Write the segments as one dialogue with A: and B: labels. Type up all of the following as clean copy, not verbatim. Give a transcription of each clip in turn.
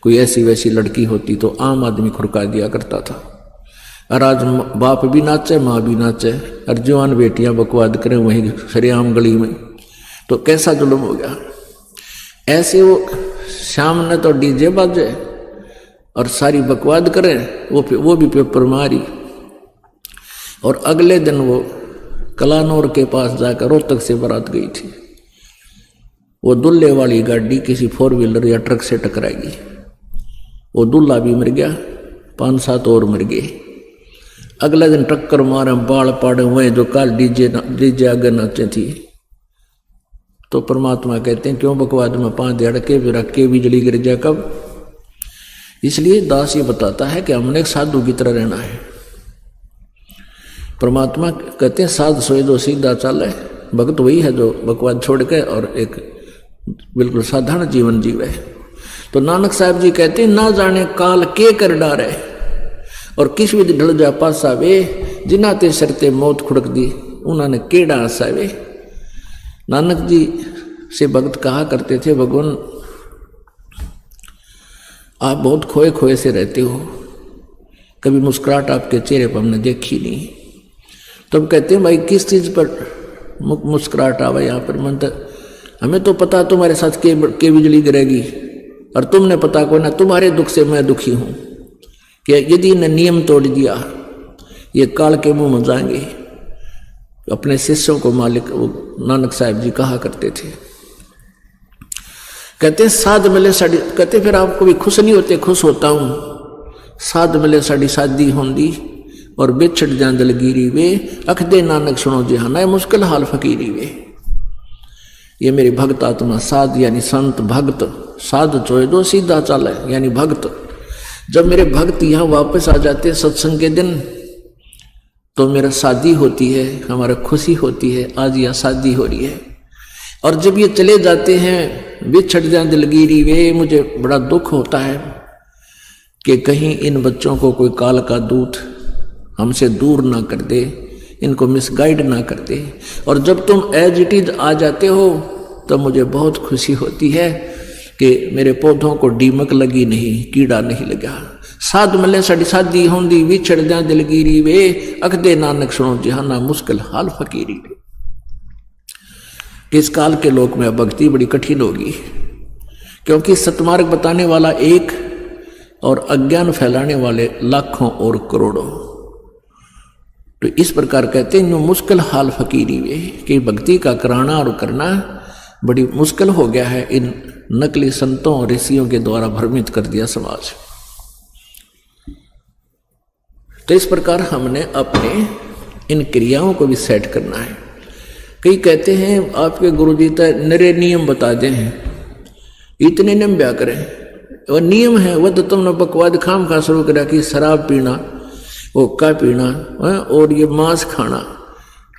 A: कोई ऐसी वैसी लड़की होती तो आम आदमी खुरका दिया करता था। और आज बाप भी नाचे माँ भी नाचे और जवान बेटियां बकवाद करें वहीं सरेआम गली में, तो कैसा जुल्म हो गया। ऐसे वो शाम ने तो डीजे बाजे और सारी बकवाद करें, वो भी पेपर मारी। और अगले दिन वो कलानौर के पास जाकर रोहतक से बारात गई थी। वो दूल्हे वाली गाड़ी किसी 4 व्हीलर या ट्रक से टकराएगी। वो दूल्हा भी मर गया, 5-7 और मर गए। अगले दिन टक्कर मारे, बाल पाड़े हुए जो काल डीजे आगे नाचे थी। तो परमात्मा कहते हैं क्यों बकवाद में 5 धड़के भी रख के बिजली गिर जाए कब। इसलिए दास ये बताता है कि हमने एक साधु की तरह रहना है। परमात्मा कहते हैं साध सोए जो सीधा चाले। भक्त वही है जो बकवाद छोड़ के और एक बिल्कुल साधारण जीवन जीवे। तो नानक साहब जी कहते हैं ना जाने काल के कर डारे और किस विधि ढल जा पासा वे, जिन्ना ते सरते मौत खुड़क दी उन्होंने केड़ा आसा वे। नानक जी से भक्त कहा करते थे भगवान आप बहुत खोए खोए से रहते हो, कभी मुस्कुराहट आपके चेहरे पर हमने देखी नहीं। तब कहते हैं भाई किस चीज पर मुस्कुराहट आवा यहाँ पर। मन तक हमें तो पता तुम्हारे साथ के बिजली गिरेगी और तुमने पता को ना, तुम्हारे दुख से मैं दुखी हूं कि यदि ने नियम तोड़ दिया ये काल के मुंह में जाएंगे। अपने शिष्यों को मालिक नानक साहब जी कहा करते थे। कहते हैं साध मिले साड़ी, कहते फिर आपको भी खुश नहीं होते? खुश होता हूं। साध मिले साड़ी शादी होंदी और बिछड़ जान दलगीरी वे, अख दे नानक सुनो जिहाना मुश्किल हाल फकीरी वे। ये मेरी भक्त आत्मा साध यानी संत भक्त, साध चोए दो सीधा चाले यानी भक्त। जब मेरे भक्त यहाँ वापस आ जाते सत्संग के दिन तो मेरा शादी होती है, हमारा खुशी होती है, आज यह शादी हो रही है। और जब ये चले जाते हैं बिछड़ जाए दिलगिरी वे, मुझे बड़ा दुख होता है कि कहीं इन बच्चों को कोई काल का दूत हमसे दूर ना कर दे, इनको मिसगाइड ना कर दे। और जब तुम एज इट इज आ जाते हो तो मुझे बहुत खुशी होती है कि मेरे पौधों को दीमक लगी नहीं, कीड़ा नहीं लगा। साध मिले साड़ी शादी होंदी विछड़ जा दिलगिरी वे, अख दे नानक सुनो जिहाना मुश्किल हाल फकीरी वे। इस काल के लोक में भक्ति बड़ी कठिन होगी, क्योंकि सतमार्ग बताने वाला एक और अज्ञान फैलाने वाले लाखों और करोड़ों। तो इस प्रकार कहते हैं मुश्किल हाल फकीरी वे कि भक्ति का कराना और करना बड़ी मुश्किल हो गया है। इन नकली संतों और ऋषियों के द्वारा भ्रमित कर दिया समाज। तो इस प्रकार हमने अपने इन क्रियाओं को भी सेट करना है। कई कहते हैं आपके गुरुजी तो नरे नियम बता दे हैं, इतने नियम ब्या करें। वह नियम है वह तो तुमने बकवाद खाम खा शुरू करा कि शराब पीना, हुक्का पीना और ये मांस खाना,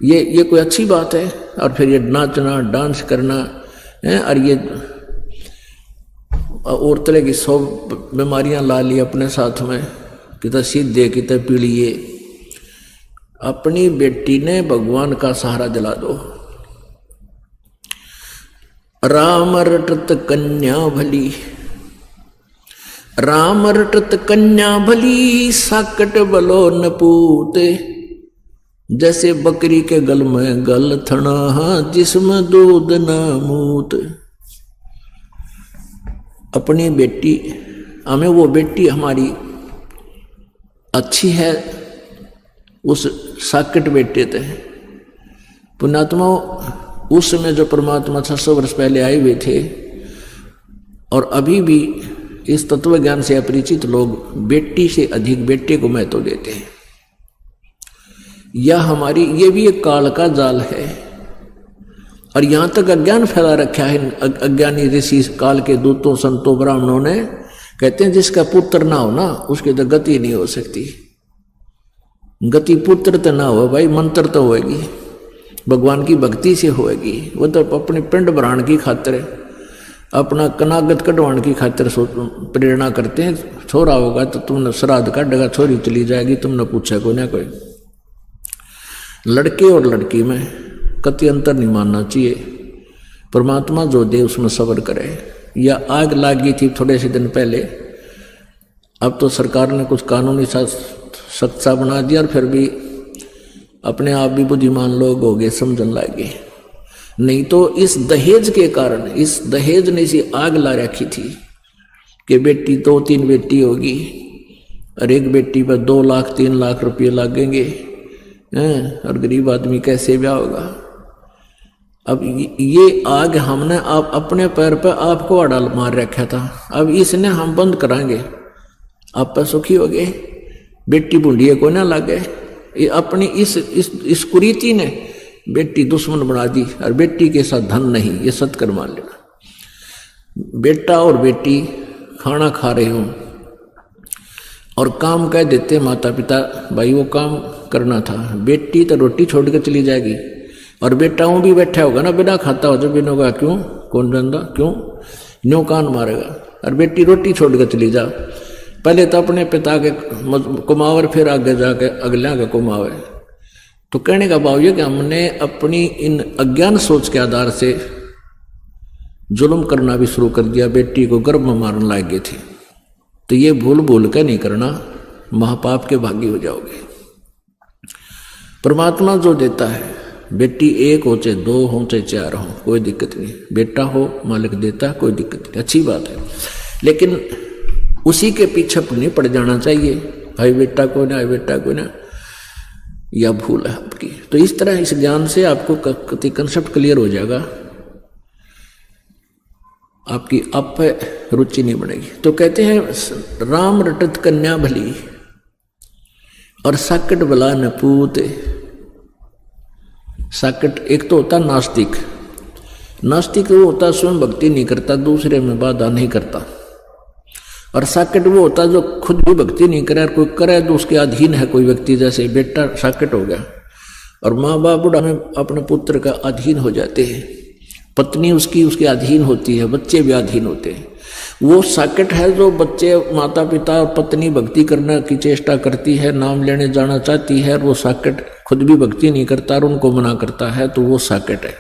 A: ये कोई अच्छी बात है? और फिर ये नाचना डांस करना और ये और तरह की 100 बीमारियां ला ली अपने साथ में, कितना सीधे कितना पीड़िए। अपनी बेटी ने भगवान का सहारा दिला दो। राम रटत कन्या भली, राम रटत कन्या भली, साकट बलो न पूते। जैसे बकरी के गल में गल थना, जिसमें दूध न मूत। अपनी बेटी हमें वो बेटी हमारी अच्छी है, उस साकट बेटे थे पुण्यात्मा। उस समय जो परमात्मा 600 वर्ष पहले आए हुए थे और अभी भी इस तत्व ज्ञान से अपरिचित लोग बेटी से अधिक बेटे को महत्व देते हैं। यह हमारी ये भी एक काल का जाल है। और यहां तक अज्ञान फैला रखा है अज्ञानी ऋषि काल के दूतों संतों ब्राह्मणों ने। कहते हैं जिसका पुत्र ना हो ना उसकी तो गति नहीं हो सकती। गति पुत्र तो ना हो भाई, मंत्र तो होएगी, भगवान की भक्ति से होएगी। वो तो अपने पिंड भराण की खातिर, अपना कनागत कटवाण की खातिर प्रेरणा करते हैं। छोरा होगा तो तुमने श्राद्ध काटेगा, छोरी चली जाएगी, तुमने पूछा को ना कोई। लड़के और लड़की में कति अंतर नहीं मानना चाहिए। परमात्मा जो दे उसमें सब्र करे। या आग लागी थी थोड़े से दिन पहले, अब तो सरकार ने कुछ कानूनी सख्त सा बना दिया और फिर भी अपने आप भी बुद्धिमान लोग हो गए, समझने लगे। नहीं तो इस दहेज के कारण, इस दहेज ने सी आग ला रखी थी कि बेटी 2-3 बेटी होगी और एक बेटी पर 2 लाख 3 लाख रुपये लगेंगे, और गरीब आदमी कैसे ब्याह होगा। अब ये आग हमने आप अपने पैर पर आपको अड़ाल मार रखा था, अब इसने हम बंद कराएंगे, आप पर सुखी हो गए, बेटी बूढ़ी को ना लगे। ये अपनी इस कुरीति ने बेटी दुश्मन बना दी और बेटी के साथ धन नहीं, ये सत्कर मान लेना। बेटा और बेटी खाना खा रहे हो और काम कह देते माता पिता, भाई वो काम करना था, बेटी तो रोटी छोड़ के चली जाएगी और बेटा वो भी बैठा होगा ना, बिना खाता हो जब बिना होगा, क्यों कौन जानता, क्यों न्यू कान मारेगा। और बेटी रोटी छोड़ के चली जा, पहले तो अपने पिता के कुमावर, फिर आगे जाके अगला के कुमावे। तो कहने का भाव ये कि हमने अपनी इन अज्ञान सोच के आधार से जुल्म करना भी शुरू कर दिया, बेटी को गर्भ में मारने लग गए थे। तो ये भूल भूल के नहीं करना, महापाप के भागी हो जाओगे। परमात्मा जो देता है, बेटी 1 हो चाहे 2 हो चाहे 4 हो, कोई दिक्कत नहीं, बेटा हो मालिक देता, कोई दिक्कत नहीं, अच्छी बात है। लेकिन उसी के पीछे नहीं पड़ जाना चाहिए, भाई बेटा को ना, बेटा को ना, यह भूल है आपकी। तो इस तरह इस ज्ञान से आपको कंसेप्ट क्लियर हो जाएगा, आपकी आप पे रुचि नहीं बढ़ेगी। तो कहते हैं राम रटत कन्या भली और साकट भला न पूत। साकट एक तो होता नास्तिक, नास्तिक वो होता स्वयं भक्ति नहीं करता, दूसरे में बाधा नहीं करता। और साकट वो होता जो खुद भी भक्ति नहीं करे, कोई करे तो उसके अधीन है कोई व्यक्ति, जैसे बेटा साकट हो गया। और माँ बाप बुढ़ा में अपने पुत्र का अधीन हो जाते हैं, पत्नी उसके अधीन होती है, बच्चे भी अधीन होते हैं। वो साकट है जो बच्चे, माता पिता और पत्नी भक्ति करने की चेष्टा करती है, नाम लेने जाना चाहती है, और वो साकट खुद भी भक्ति नहीं करता और उनको मना करता है, तो वो साकट है,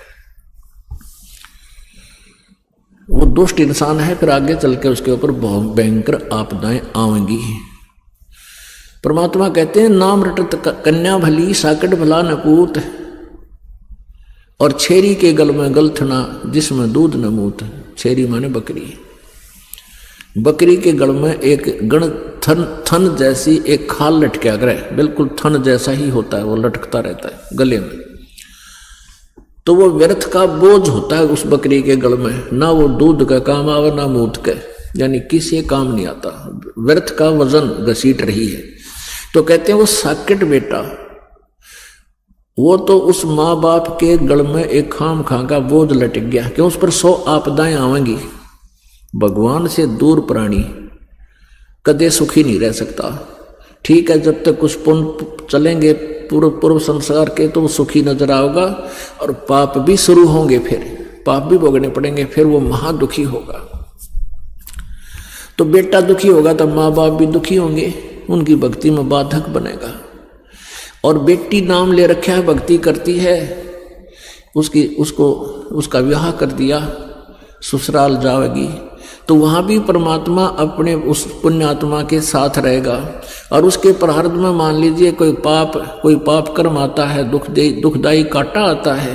A: वो दुष्ट इंसान है। फिर आगे चल के उसके ऊपर बहुत भयंकर आपदाएं आवेंगी। परमात्मा कहते हैं नाम रटत कन्या भली साकट भला न पूत, और छेरी के गल में गलथना जिसमें दूध न मूत। छेरी माने बकरी, बकरी के गल में एक गण थन जैसी एक खाल लटका करे, बिल्कुल थन जैसा ही होता है, वो लटकता रहता है गले में। तो वो व्यर्थ का बोझ होता है उस बकरी के गल में, ना वो दूध का काम आवे ना मूत का, यानी किसी काम नहीं आता, व्यर्थ का वजन घसीट रही है। तो कहते हैं वो साकट बेटा, वो तो उस माँ बाप के गल में एक खाम खा का बोझ लटक गया कि उस पर 100 आपदाएं आवेंगी। भगवान से दूर प्राणी कदे सुखी नहीं रह सकता। ठीक है, जब तक कुछ पुण्य चलेंगे पूर्व संसार के तो वो सुखी नजर आओगा, और पाप भी शुरू होंगे, फिर पाप भी भोगने पड़ेंगे, फिर वो महादुखी होगा। तो बेटा दुखी होगा तो माँ बाप भी दुखी होंगे, उनकी भक्ति में बाधक बनेगा। और बेटी नाम ले रखा है, भक्ति करती है, उसका विवाह कर दिया, ससुराल जाएगी, तो वहां भी परमात्मा अपने उस पुण्यात्मा के साथ रहेगा। और उसके प्रारब्ध में मान लीजिए कोई पाप कर्म आता है, दुखदायी कांटा आता है,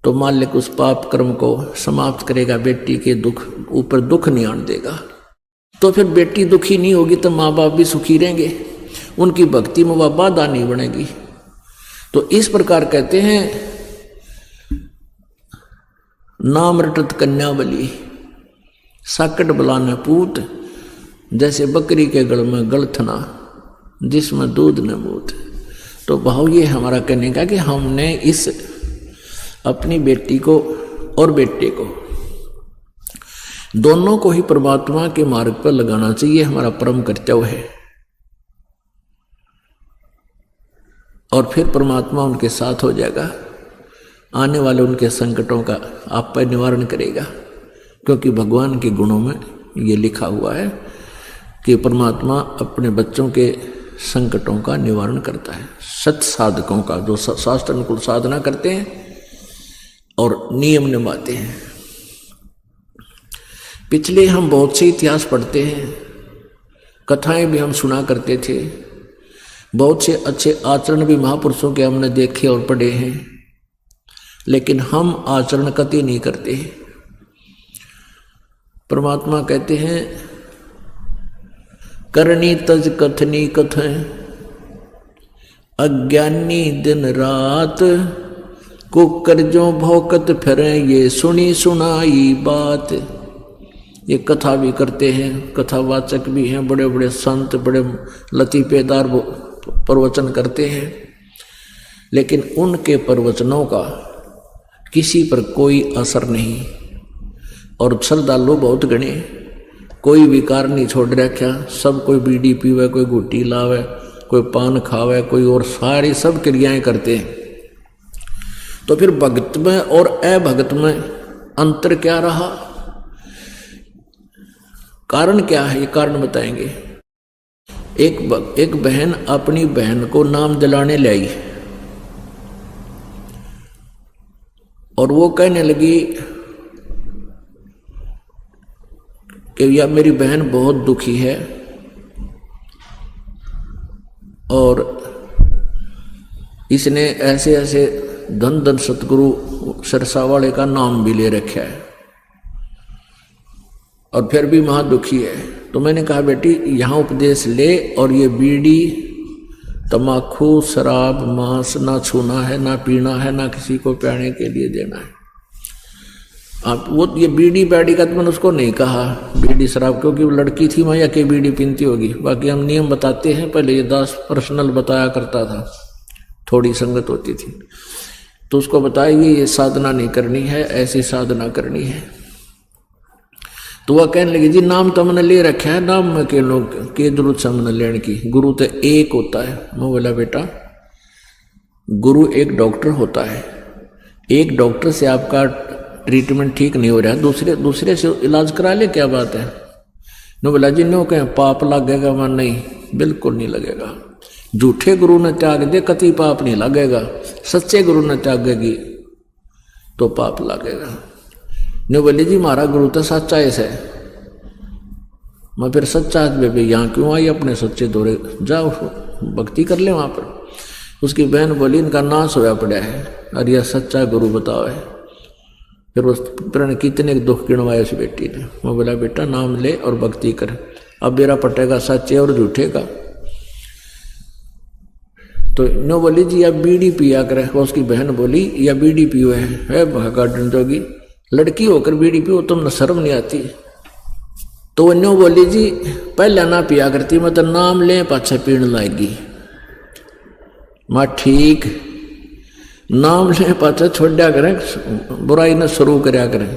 A: तो मालिक उस पाप कर्म को समाप्त करेगा, बेटी के ऊपर दुख नहीं आने देगा। तो फिर बेटी दुखी नहीं होगी तो माँ बाप भी सुखी रहेंगे, उनकी भक्ति में वह बाधा नहीं बनेगी। तो इस प्रकार कहते हैं नाम रटत कन्या बली साकट बलाने पूत, जैसे बकरी के गल में गलथना जिसमें दूध न मूत। तो भाव ये हमारा कहने का कि हमने इस अपनी बेटी को और बेटे को दोनों को ही परमात्मा के मार्ग पर लगाना चाहिए, हमारा परम कर्तव्य है। और फिर परमात्मा उनके साथ हो जाएगा, आने वाले उनके संकटों का आप पर निवारण करेगा, क्योंकि भगवान के गुणों में ये लिखा हुआ है कि परमात्मा अपने बच्चों के संकटों का निवारण करता है। सत साधकों का, जो शास्त्र अनुकूल साधना करते हैं और नियम निभाते हैं। पिछले हम बहुत से इतिहास पढ़ते हैं, कथाएं भी हम सुना करते थे, बहुत से अच्छे आचरण भी महापुरुषों के हमने देखे और पढ़े हैं, लेकिन हम आचरण कतई नहीं करते। परमात्मा कहते हैं करनी तज कथनी कथें, अज्ञानी दिन रात कुकर जो भौकत फिरे, ये सुनी सुनाई बात। ये कथा भी करते हैं, कथावाचक भी हैं, बड़े बड़े संत बड़े लतीफेदार प्रवचन करते हैं, लेकिन उनके प्रवचनों का किसी पर कोई असर नहीं। और श्रद्धालु बहुत गणे, कोई विकार नहीं छोड़ रखा, सब कोई बीड़ी पीवे, कोई गुट्टी लावे, कोई पान खावे, कोई और सारी सब क्रियाएं करते हैं। तो फिर भक्त में और अभक्त में अंतर क्या रहा, कारण क्या है, ये कारण बताएंगे। एक बहन अपनी बहन को नाम दिलाने लाई और वो कहने लगी कि या मेरी बहन बहुत दुखी है और इसने ऐसे ऐसे धन धन सतगुरु सरसा वाले का नाम भी ले रखा है और फिर भी महा दुखी है। तो मैंने कहा बेटी यहाँ उपदेश ले, और ये बीड़ी तमाकू शराब मांस ना छूना है, ना पीना है, ना किसी को पीने के लिए देना है। आप वो ये बीड़ी बैडी का तो मैंने उसको नहीं कहा बीड़ी शराब, क्योंकि वो लड़की थी माया के बीड़ी पीती होगी। बाकी हम नियम बताते हैं, पहले ये दास पर्सनल बताया करता था, थोड़ी संगत होती थी तो उसको बताइए ये साधना नहीं करनी है, ऐसी साधना करनी है। तो वह कहने लगी जी नाम तो हमने ले रखा है, नाम में के लोग के जरूरत से हमने लेने की, गुरु तो एक होता है। मैं बोला बेटा गुरु एक डॉक्टर होता है, एक डॉक्टर से आपका ट्रीटमेंट ठीक नहीं हो रहा है, दूसरे से इलाज करा ले, क्या बात है। नो बोला जी नो कहें पाप लगेगा, मैं नहीं, बिल्कुल नहीं लगेगा। झूठे गुरु ने त्याग दे कति पाप नहीं लगेगा, सच्चे गुरु ने त्यागेगी तो पाप लगेगा। नो बोले जी हमारा गुरु तो सच्चा है। मैं फिर सच्चा बेबी यहाँ क्यों आई, अपने सच्चे दौरे जाओ भक्ति कर ले वहाँ पर। उसकी बहन बोली इनका नाश होया पड़ा है, अरे यह सच्चा गुरु बताओ है। फिर उस प्रण कितने दुख गिनवाए उस बेटी ने। मैं बोला बेटा नाम ले और भक्ति कर, अब मेरा पटेगा सच्चे और झूठे का। तो नो बोली जी या बीड़ी पिया करे। उसकी बहन बोली या बीड़ी पियो है भागाडन जोगी, लड़की होकर बीड़ी पियो, तुम शर्म नहीं आती। तो नो बोली जी पहले ना पिया करती, मैं तो नाम ले पाछे पीण लाएगी। मां ठीक, नाम ले पाछे छोड़ा करें, बुराई ने शुरू करया करें।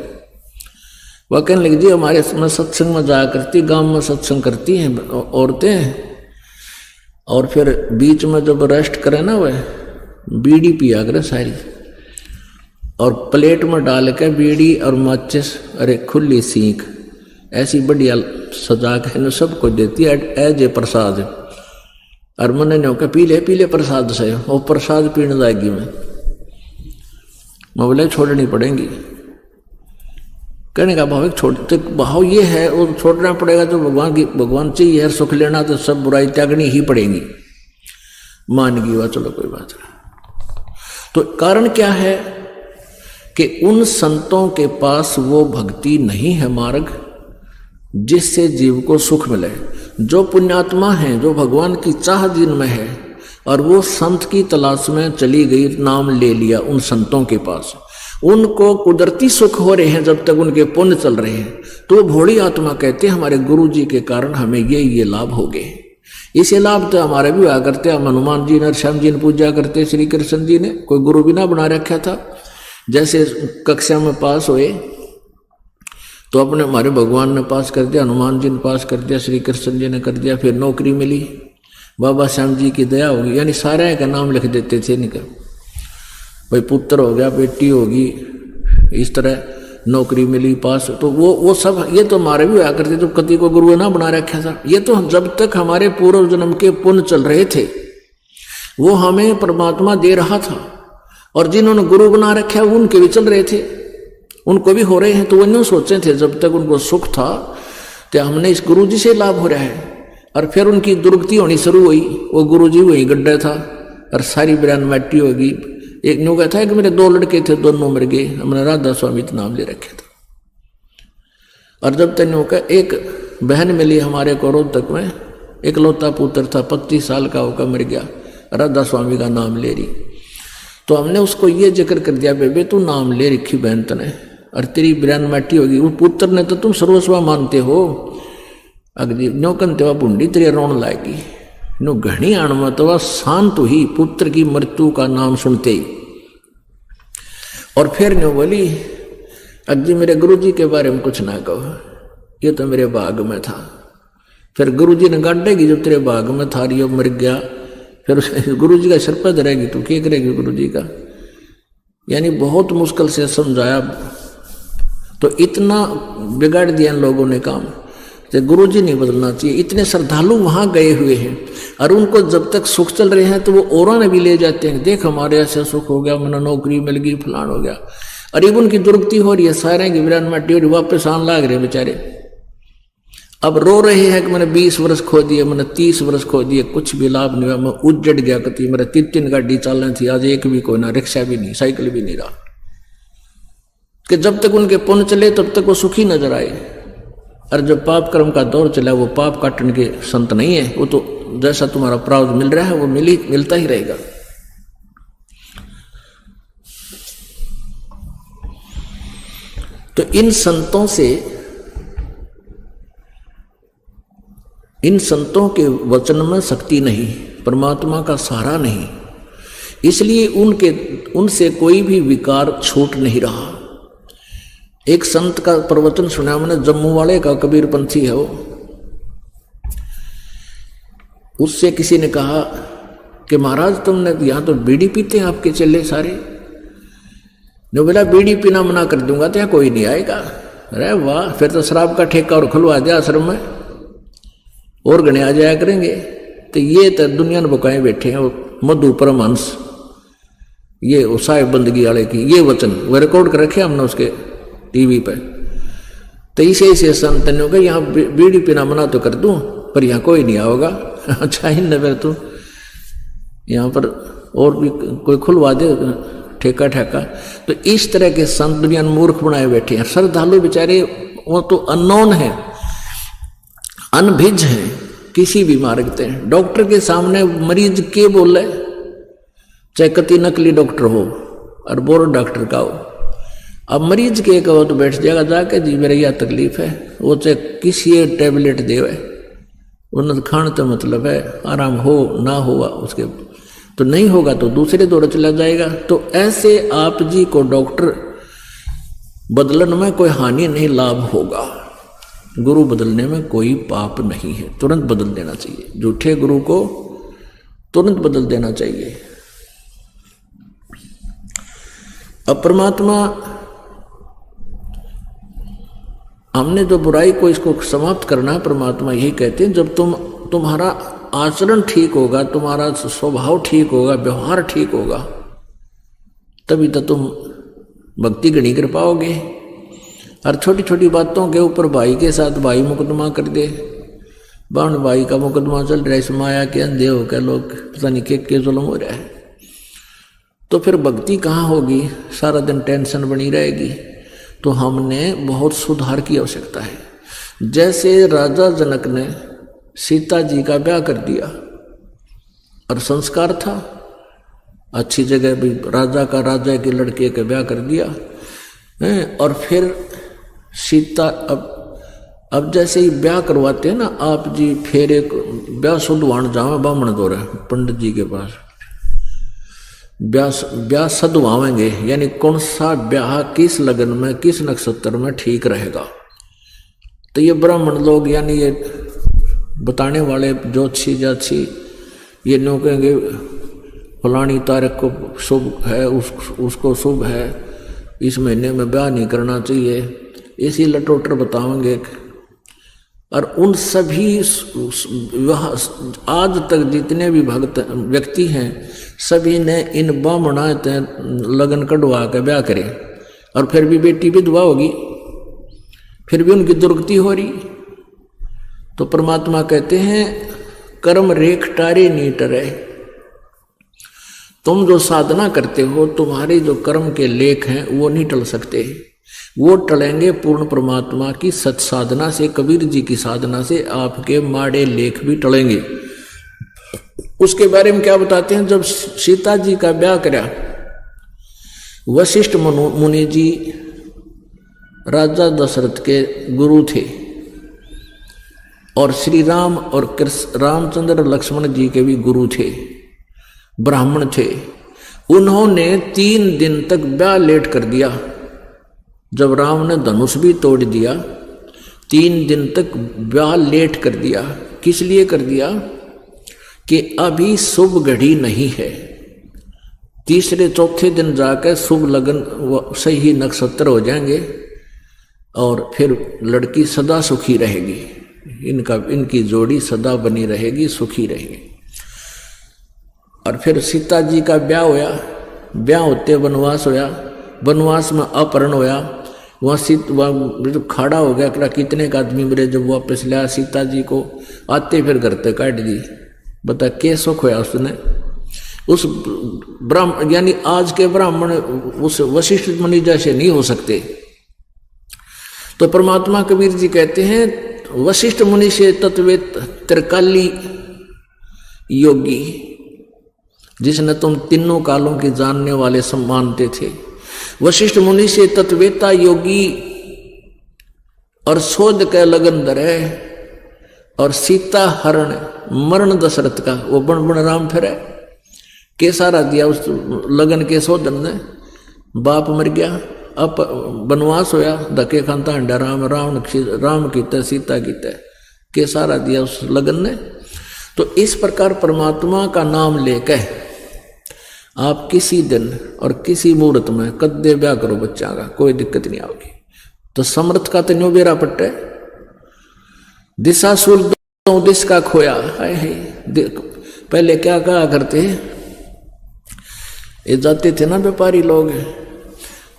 A: वह कहने लगी जी हमारे में सत्संग में जाया करती, गांव में सत्संग करती हैं औरतें, और फिर बीच में जब रेस्ट करे ना वह बीड़ी पिया करे सारी, और प्लेट में डाल के बीड़ी और माचिस, अरे खुली सीख ऐसी बढ़िया सजा के सबको देती है एज ए प्रसाद। और मैंने नहीं कहा पी ले प्रसाद से, वो प्रसाद पीने जाएगी। मैं बोले छोड़नी पड़ेंगी। कहने का भाव छोड़ते भाव ये है, वो छोड़ना पड़ेगा तो भगवान चाहिए है, सुख लेना तो सब बुराई त्यागनी ही पड़ेगी। मान गई वह, चलो कोई बात नहीं। तो कारण क्या है कि उन संतों के पास वो भक्ति नहीं है मार्ग जिससे जीव को सुख मिले। जो पुण्यात्मा है, जो भगवान की चाह जिनमें है, और वो संत की तलाश में चली गई, नाम ले लिया उन संतों के पास, उनको कुदरती सुख हो रहे हैं जब तक उनके पुण्य चल रहे हैं। तो वो भोली आत्मा कहते हैं हमारे गुरु जी के कारण हमें ये लाभ हो गए। इसे लाभ तो हमारे भी हुआ करते, हम हनुमान जी ने श्याम जी ने पूजा करते, श्री कृष्ण जी ने कोई गुरु भी ना बना रखा था। जैसे कक्षा में पास हुए तो अपने हमारे भगवान ने पास कर दिया, हनुमान जी ने पास कर दिया, श्री कृष्ण जी ने कर दिया, फिर नौकरी मिली, बाबा श्याम जी की दया होगी, यानी सारे का नाम लिख देते थे निकल, भाई पुत्र हो गया, बेटी होगी, इस तरह नौकरी मिली पास। तो वो सब ये तो हमारे भी हुआ करते, तो कति को गुरु ना बना रखा था। ये तो जब तक हमारे पूर्व जन्म के पुण्य चल रहे थे वो हमें परमात्मा दे रहा था, और जिन्होंने गुरु बना रखा उनके भी चल रहे थे, उनको भी हो रहे हैं। तो वो नहीं सोचे थे जब तक उनको सुख था तो हमने इस गुरु जी से लाभ हो रहा है। और फिर उनकी दुर्गति होनी शुरू हुई। वो गुरुजी वही गड्ढा था और सारी बयान माटी होगी। एक न्यू कहता है कि मेरे 2 लड़के थे, दोनों मर गए, हमने राधा स्वामी नाम ले रखे थे। और जब तक न्यू का एक बहन मिली हमारे को रोहतक में, इकलौता पुत्र था, 25 साल का होकर मर गया, राधा स्वामी का नाम ले रही। तो हमने उसको ये जिक्र कर दिया, बेबे तू नाम ले रखी बहन तने और तेरी बयान माटी होगी। उस पुत्र ने तो तुम सर्वस्वा मानते हो, अगली नो कंतेवा बुंडी तेरी रोन लाएगी। नो घनी अणमतवा शांत हुई पुत्र की मृत्यु का नाम सुनते ही। और फिर नो बोली, अग्जी मेरे गुरुजी के बारे में कुछ ना कहो, ये तो मेरे भाग में था। फिर गुरुजी ने गाड़ेगी, जो तेरे भाग में था रियो मर गया, फिर गुरुजी का सिर पर धरेगी, तू क्या करेगी गुरुजी का। यानी बहुत मुश्किल से समझाया, तो इतना बिगाड़ दिया इन लोगों ने काम। तो गुरुजी नहीं बदलना चाहिए। इतने श्रद्धालु वहां गए हुए हैं और उनको जब तक सुख चल रहे हैं तो वो औरों ने भी ले जाते हैं, देख हमारे ऐसे सुख हो गया, मैंने नौकरी मिल गई, फलान हो गया। और अब उनकी दुर्गति हो रही है, सारे की विरान माटी हो रही, वापस आने लग रहे बेचारे। अब रो रहे हैं कि मैंने 20 वर्ष खो दिए, मैंने 30 वर्ष खो दिए, कुछ भी लाभ नहीं हुआ, मैं उजड़ गया। कति मेरे 3 गाड़ी चल रही थी, आज एक भी कोई ना, रिक्शा भी नहीं, साइकिल भी नहीं रहा। कि जब तक उनके पुण्य चले तब तक वो सुखी नजर आए। और जब पाप कर्म का दौर चला, वो पाप काटने के संत नहीं है, वो तो जैसा तुम्हारा प्रारब्ध मिल रहा है वो मिलता ही रहेगा। तो इन संतों के वचन में शक्ति नहीं, परमात्मा का सहारा नहीं, इसलिए उनसे कोई भी विकार छूट नहीं रहा। एक संत का प्रवचन सुना मैंने, जम्मू वाले का, कबीर पंथी है वो। उससे किसी ने कहा कि महाराज तुमने यहां तो बीड़ी पीते हैं आपके चेले सारे। जो बोला बीड़ी पीना मना कर दूंगा तो यहाँ कोई नहीं आएगा। अरे वाह, फिर तो शराब का ठेका और खुलवा दिया आश्रम में, और गणे आ जाया करेंगे। तो ये तो दुनिया में बुकाए बैठे हैं, वो मधु परमहंस, ये साहिब बंदगी वाले की ये वचन वो रिकॉर्ड कर रखे हमने उसके टीवी पे। तो इसे संतनों के यहाँ बीड़ी पीना मना तो कर दूं, पर यहाँ कोई नहीं आओगा। अच्छा ही न, फिर तो यहाँ पर और भी कोई खुलवा दे ठेका। तो इस तरह के संत दुनिया मूर्ख बनाए बैठे हैं। श्रद्धालु बेचारे वो तो अननोन है, अनभिज है, किसी भी मार्ग हैं। डॉक्टर के सामने मरीज के बोले, चाहे कति नकली डॉक्टर हो और बोरो डॉक्टर का हो, अब मरीज के कहो तो बैठ जाएगा जाके, जी मेरे यह तकलीफ है, वो चाहे किसी टेबलेट देवे, उन्हें खाने तो मतलब है, आराम हो ना हुआ उसके तो नहीं होगा तो दूसरे दौरे चला जाएगा। तो ऐसे आप जी को डॉक्टर बदलन में कोई हानि नहीं, लाभ होगा। गुरु बदलने में कोई पाप नहीं है, तुरंत बदल देना चाहिए। झूठे गुरु को तुरंत बदल देना चाहिए। अब परमात्मा, हमने जो बुराई को इसको समाप्त करना है, परमात्मा यही कहते हैं, जब तुम्हारा आचरण ठीक होगा, तुम्हारा स्वभाव ठीक होगा, व्यवहार ठीक होगा, तभी तो तुम भक्ति गणी कर पाओगे। और छोटी छोटी बातों के ऊपर भाई के साथ भाई मुकदमा कर दे, बहन भाई का मुकदमा चल रहा है, इस माया के अंधे हो के लोग पता नहीं के जुल्म हो रहा है, तो फिर भक्ति कहाँ होगी? सारा दिन टेंशन बनी रहेगी। तो हमने बहुत सुधार की आवश्यकता है। जैसे राजा जनक ने सीता जी का ब्याह कर दिया और संस्कार था, अच्छी जगह भी राजा के लड़के का ब्याह कर दिया, और फिर सीता अब जैसे ही ब्याह करवाते हैं ना आप जी, फिर एक ब्याह शुद्धवान जावे ब्राह्मण दो रहे पंडित जी के पास, ब्याह सदवावेंगे, यानी कौन सा ब्याह किस लगन में किस नक्षत्र में ठीक रहेगा। तो ये ब्राह्मण लोग यानी ये बताने वाले ज्योतिषी जाछी ये नो कहेंगे फलानी तारीख को शुभ है, उसको शुभ है, इस महीने में ब्याह नहीं करना चाहिए, इसी लटोटर बताएंगे। और उन सभी आज तक जितने भी भक्त व्यक्ति हैं सभी ने इन ब्राह्मणात लगन कढ़वा के ब्याह करे, और फिर भी बेटी विधवा होगी, फिर भी उनकी दुर्गति हो रही। तो परमात्मा कहते हैं कर्म रेख टारे नी टरे। तुम जो साधना करते हो, तुम्हारे जो कर्म के लेख हैं वो नहीं टल सकते, वो टलेंगे पूर्ण परमात्मा की सत साधना से, कबीर जी की साधना से आपके माड़े लेख भी टलेंगे। उसके बारे में क्या बताते हैं, जब सीता जी का ब्याह करा, वशिष्ठ मुनि जी राजा दशरथ के गुरु थे और श्री राम और रामचंद्र लक्ष्मण जी के भी गुरु थे, ब्राह्मण थे। उन्होंने 3 दिन तक ब्याह लेट कर दिया। जब राम ने धनुष भी तोड़ दिया, 3 दिन तक ब्याह लेट कर दिया। किस लिए कर दिया कि अभी शुभ घड़ी नहीं है, तीसरे चौथे दिन जाकर शुभ लगन सही नक्षत्र हो जाएंगे और फिर लड़की सदा सुखी रहेगी, इनकी जोड़ी सदा बनी रहेगी, सुखी रहेगी। और फिर सीता जी का ब्याह होया, ब्याह होते वनवास होया, वनवास में अपहरण होया, वहाँ खड़ा हो गया, कहा कितने का आदमी मेरे, जब वापस लिया सीता जी को, आते फिर घर तक काट दी। बता क्या सुख होया उसने, उस ब्राह्मण यानी आज के ब्राह्मण उस वशिष्ठ मुनि जैसे नहीं हो सकते। तो परमात्मा कबीर जी कहते हैं वशिष्ठ मुनि से तत्वेत त्रिकाली योगी, जिसने तुम तीनों कालों के जानने वाले मानते थे, वशिष्ठ मुनि से तत्वेता योगी और शोध के लगन धरे और सीता हरण मरण दशरथ का वो बन बन राम फिरे के सारा दिया उस लगन के शोधन ने। बाप मर गया, अब वनवास होया, धके खानता हंडा राम कीता सीता कीता के सारा दिया उस लगन ने। तो इस प्रकार परमात्मा का नाम लेकर आप किसी दिन और किसी मुहूर्त में कद्दे ब्याह करो बच्चा का, कोई दिक्कत नहीं आएगी। तो समर्थ का तो न्यू बेरा पट्टे, दिशा सूल दो दिश का खोया है। पहले क्या कहा करते, ये जाते थे ना व्यापारी लोग,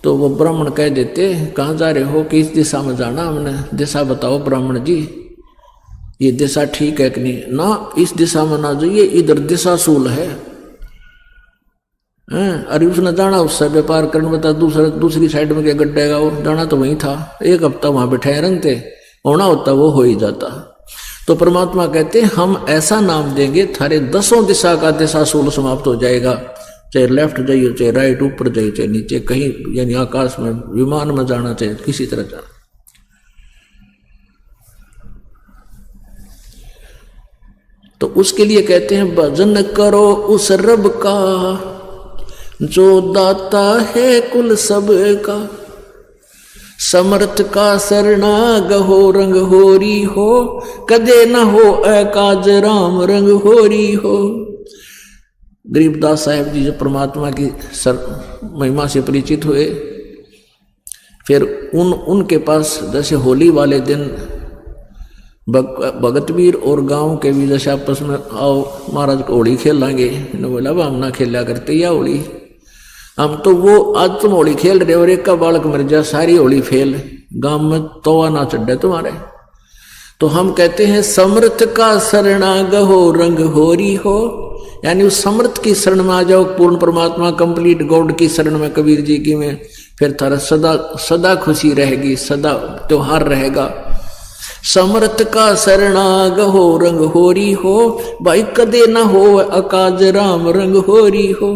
A: तो वो ब्राह्मण कह देते कहाँ जा रहे हो, कि इस दिशा में जाना, हमने दिशा बताओ ब्राह्मण जी, ये दिशा ठीक है कि नहीं, ना इस दिशा में ना जाइए, इधर दिशा सूल है। अरे उसने जाना उससे व्यापार करने, बता दूसरी साइड में क्या गड्ढेगा, वो जाना तो वहीं था, 1 हफ्ता वहां बैठे रंगते, होना होता वो हो ही जाता। तो परमात्मा कहते हैं हम ऐसा नाम देंगे थारे 10 दिशा का दिशा सूल समाप्त हो जाएगा, चाहे लेफ्ट जाइए, चाहे राइट, ऊपर जाइए, चाहे नीचे, कहीं यानी आकाश में विमान में जाना, चाहे किसी तरह जाना। तो उसके लिए कहते हैं भजन करो उस रब का जो दाता है कुल सब का, समर्थ का शरणा गहो रंग होरी हो, कदे न हो अकाज राम रंग होरी हो। गरीबदास साहब जी जो परमात्मा की महिमा से परिचित हुए, फिर उनके पास जैसे होली वाले दिन भगतवीर और गांव के भी जैसे आपस में आओ महाराज को होली खेल लाएंगे, इन्होंने बोला हम ना खेला करते या होली, हम तो वो आज तुम होली खेल रहे और एक का बालक मर जाए, सारी होली फेल, गांव में तोवा ना चढ़े तुम्हारे। तो हम कहते हैं समर्थ का शरणा गहो रंग होरी हो, यानी उस समर्थ की शरण में आ जाओ, पूर्ण परमात्मा कंप्लीट गॉड की शरण में, कबीर जी की में, फिर थारा सदा सदा खुशी रहेगी, सदा त्योहार रहेगा। समर्थ का शरणा गहो रंग होरी हो, भाई कदे न हो अकाज राम रंग होरी हो।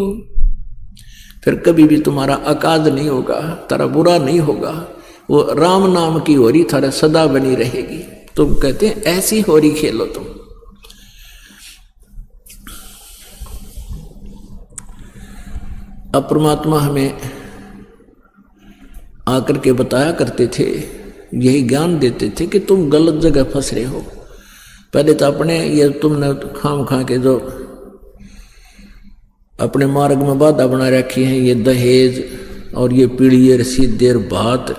A: फिर कभी भी तुम्हारा अकाज नहीं होगा, तारा बुरा नहीं होगा, वो राम नाम की होरी थारा सदा बनी रहेगी। तुम कहते हैं ऐसी होरी खेलो तुम। अब परमात्मा हमें आकर के बताया करते थे, यही ज्ञान देते थे कि तुम गलत जगह फंस रहे हो। पहले तो अपने ये तुमने खाम खा के जो अपने मार्ग में बाधा बना रखी है, ये दहेज और ये पीढ़ी रसीद देर भात,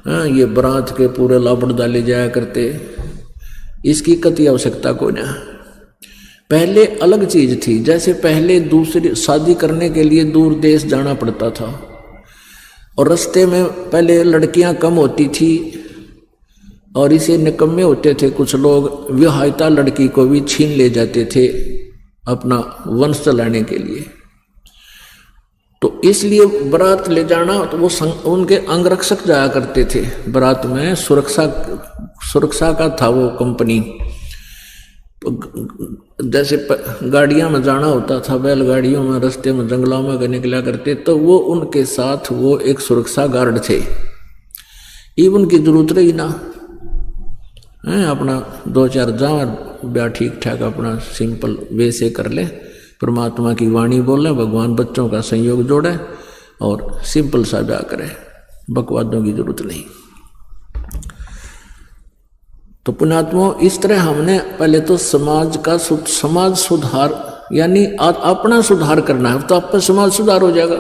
A: ये बरात के पूरे लापड़ डाले जाया करते, इसकी कति आवश्यकता को ना। पहले अलग चीज थी, जैसे पहले दूसरी शादी करने के लिए दूर देश जाना पड़ता था और रास्ते में पहले लड़कियां कम होती थी और इसे निकम्मे होते थे कुछ लोग, विवाहिता लड़की को भी छीन ले जाते थे अपना वंश चलाने के लिए। तो इसलिए बारात ले जाना, तो वो उनके अंगरक्षक जाया करते थे बारात में, सुरक्षा का था वो कंपनी। तो जैसे गाड़ियां में जाना होता था, बैलगाड़ियों में, रास्ते में, जंगलों में निकला करते, तो वो उनके साथ वो एक सुरक्षा गार्ड थे। इवन की जरूरत रही ना है, अपना 2-4 जावर ब्याह ठीक ठाक अपना सिंपल वे से कर ले, परमात्मा की वाणी बोले, भगवान बच्चों का संयोग जोड़े और सिंपल सा ब्याह करे, बकवादों की जरूरत नहीं। तो पुण्यात्माओं, इस तरह हमने पहले तो समाज सुधार यानी अपना सुधार करना है, तो आपका समाज सुधार हो जाएगा।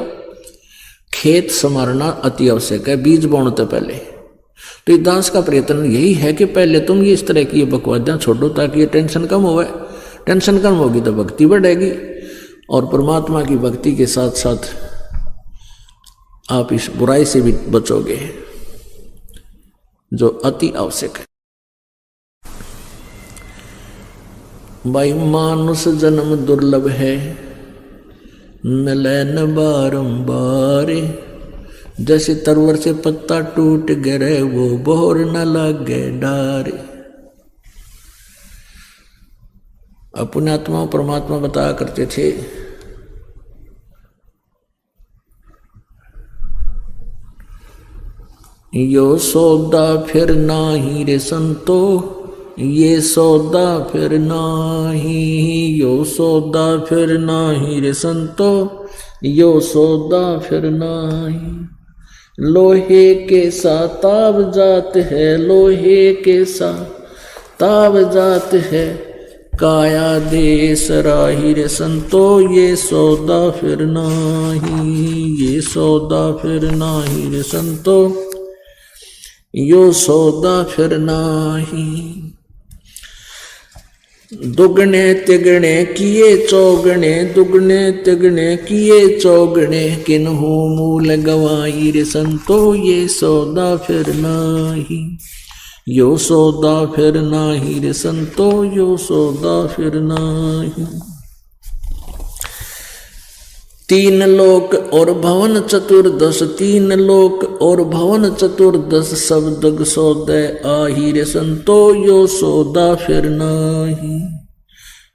A: खेत संवारना अति आवश्यक है, बीज बोने से पहले। तो इस दास का प्रयत्न यही है कि पहले तुम ये इस तरह की बकवादियां छोड़ो, ताकि ये टेंशन कम होवे। टेंशन कम होगी तो भक्ति बढ़ेगी, और परमात्मा की भक्ति के साथ साथ आप इस बुराई से भी बचोगे जो अति आवश्यक है। भाई मानुष जन्म दुर्लभ है, मिले न बारंबार, जैसे तरवर से पत्ता टूट गिरे वो बोर न लगे डारे। अपने आत्मा परमात्मा बताया करते थे, यो सौदा फिर नाही रे संतो, ये सौदा फिर नाही, यो सौदा फिर नाही रे संतो, यो सौदा फिर नाही। लोहे के साथ ताव जात है, लोहे के साथ ताव जात है, काया देश राही रे संतो, ये सौदा फिर नाही, ये सौदा फिर नाही रे संतो, यो सौदा फिर नाही। दुगने तिगने किए चौगने, दुगने तिगने किए चौगने, किन्हू मूल गवाई रे संतो, ये सौदा फिर नाही, यो सौदा फिर नाही रे संतो, यो सौदा फिर नाही। 3 लोक और भवन चतुर्दश, 3 लोक और भवन चतुर्दश, सब दग सौदे आही रे संतो, यो सौदा फिर नाही,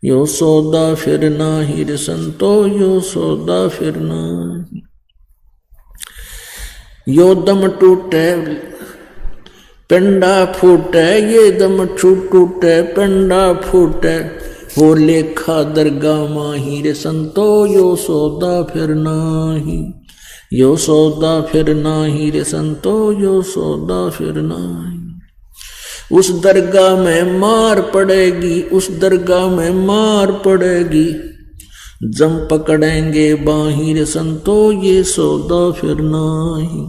A: यो सौदा फिर नाही रे संतो, यो सौदा फिर नाही। यो दम टूटे पिंडा फूटे, ये दम टूटे पिंडा फूटे, हो लेखा दरगाह माही रे संतो, यो सौदा फिर नाही, यो सौदा फिर नाही रे संतो, यो सौदा फिर नाही। उस दरगाह में मार पड़ेगी, उस दरगाह में मार पड़ेगी, जम पकड़ेंगे बाही रे संतो, ये सौदा फिर नाही,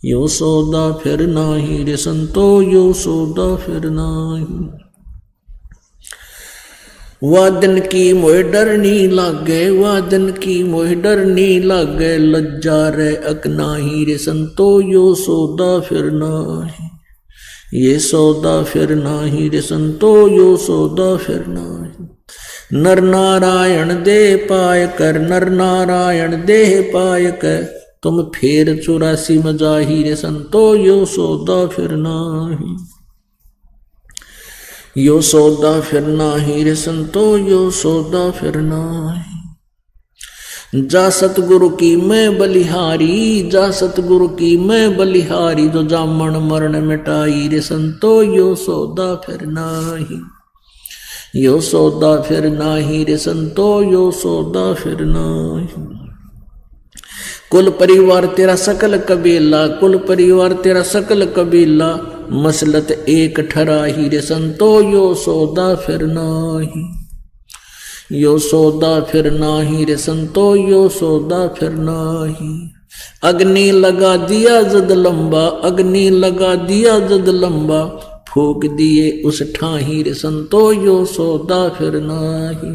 A: यो सौदा फिर नाही रे संतो, यो सौदा फिर नाही। वादन की मोह डरनी लागे, वादन की मोह डरनी लागे, लज्जा रे अकनाही रे संतो, यो सौदा फिर नाही, ये सौदा फिर नाही रे संतो, यो सौदा फिर नाही। नर नारायण देह पाय कर, नर नारायण देह पाय कर, तुम फेर 84 में जाही रे संतो, यो सौदा फिर नाही, यो सौदा फिर नाही रे संतो, यो सौदा फिर नाही। जा सतगुरु की मैं बलिहारी, जा सतगुरु की मैं बलिहारी, जो जामन मरण मिटाई रे संतो, यो सौदा फिर नाही, यो सौदा फिर नाही रे संतो, यो सौदा फिर नाही। कुल परिवार तेरा सकल कबीला, कुल परिवार तेरा सकल कबीला, मसलत एक ठराही रे संतो, यो सौदा फिर नाही, यो सौदा फिर नाही रे संतो, यो सौदा फिर नाही। अग्नि लगा दिया जद लंबा, अग्नि लगा दिया जद लंबा, फूक दिए उस ठाही रे संतो, यो सौदा फिर नाही,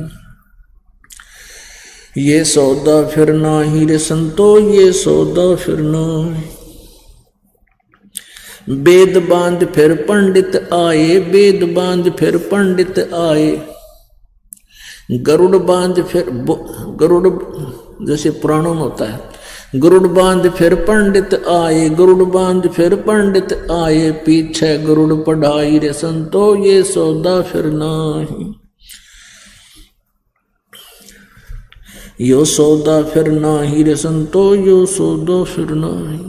A: ये सौदा फिर नाही रे संतो, ये सौदा फिर नाही। वेद बांध फिर पंडित आए, वेद बांध फिर पंडित आए। गरुड़ बांध फिर गरुड़ जैसे पुराणों में होता है, गरुड़ बांध फिर पंडित आए, गरुड़ बांध फिर पंडित आए। पीछे गरुड़ पढ़ाई रे संतो, ये सौदा फिर नाही। यो सौदा फिर नाही रे संतो, यो सौदा फिर नाही।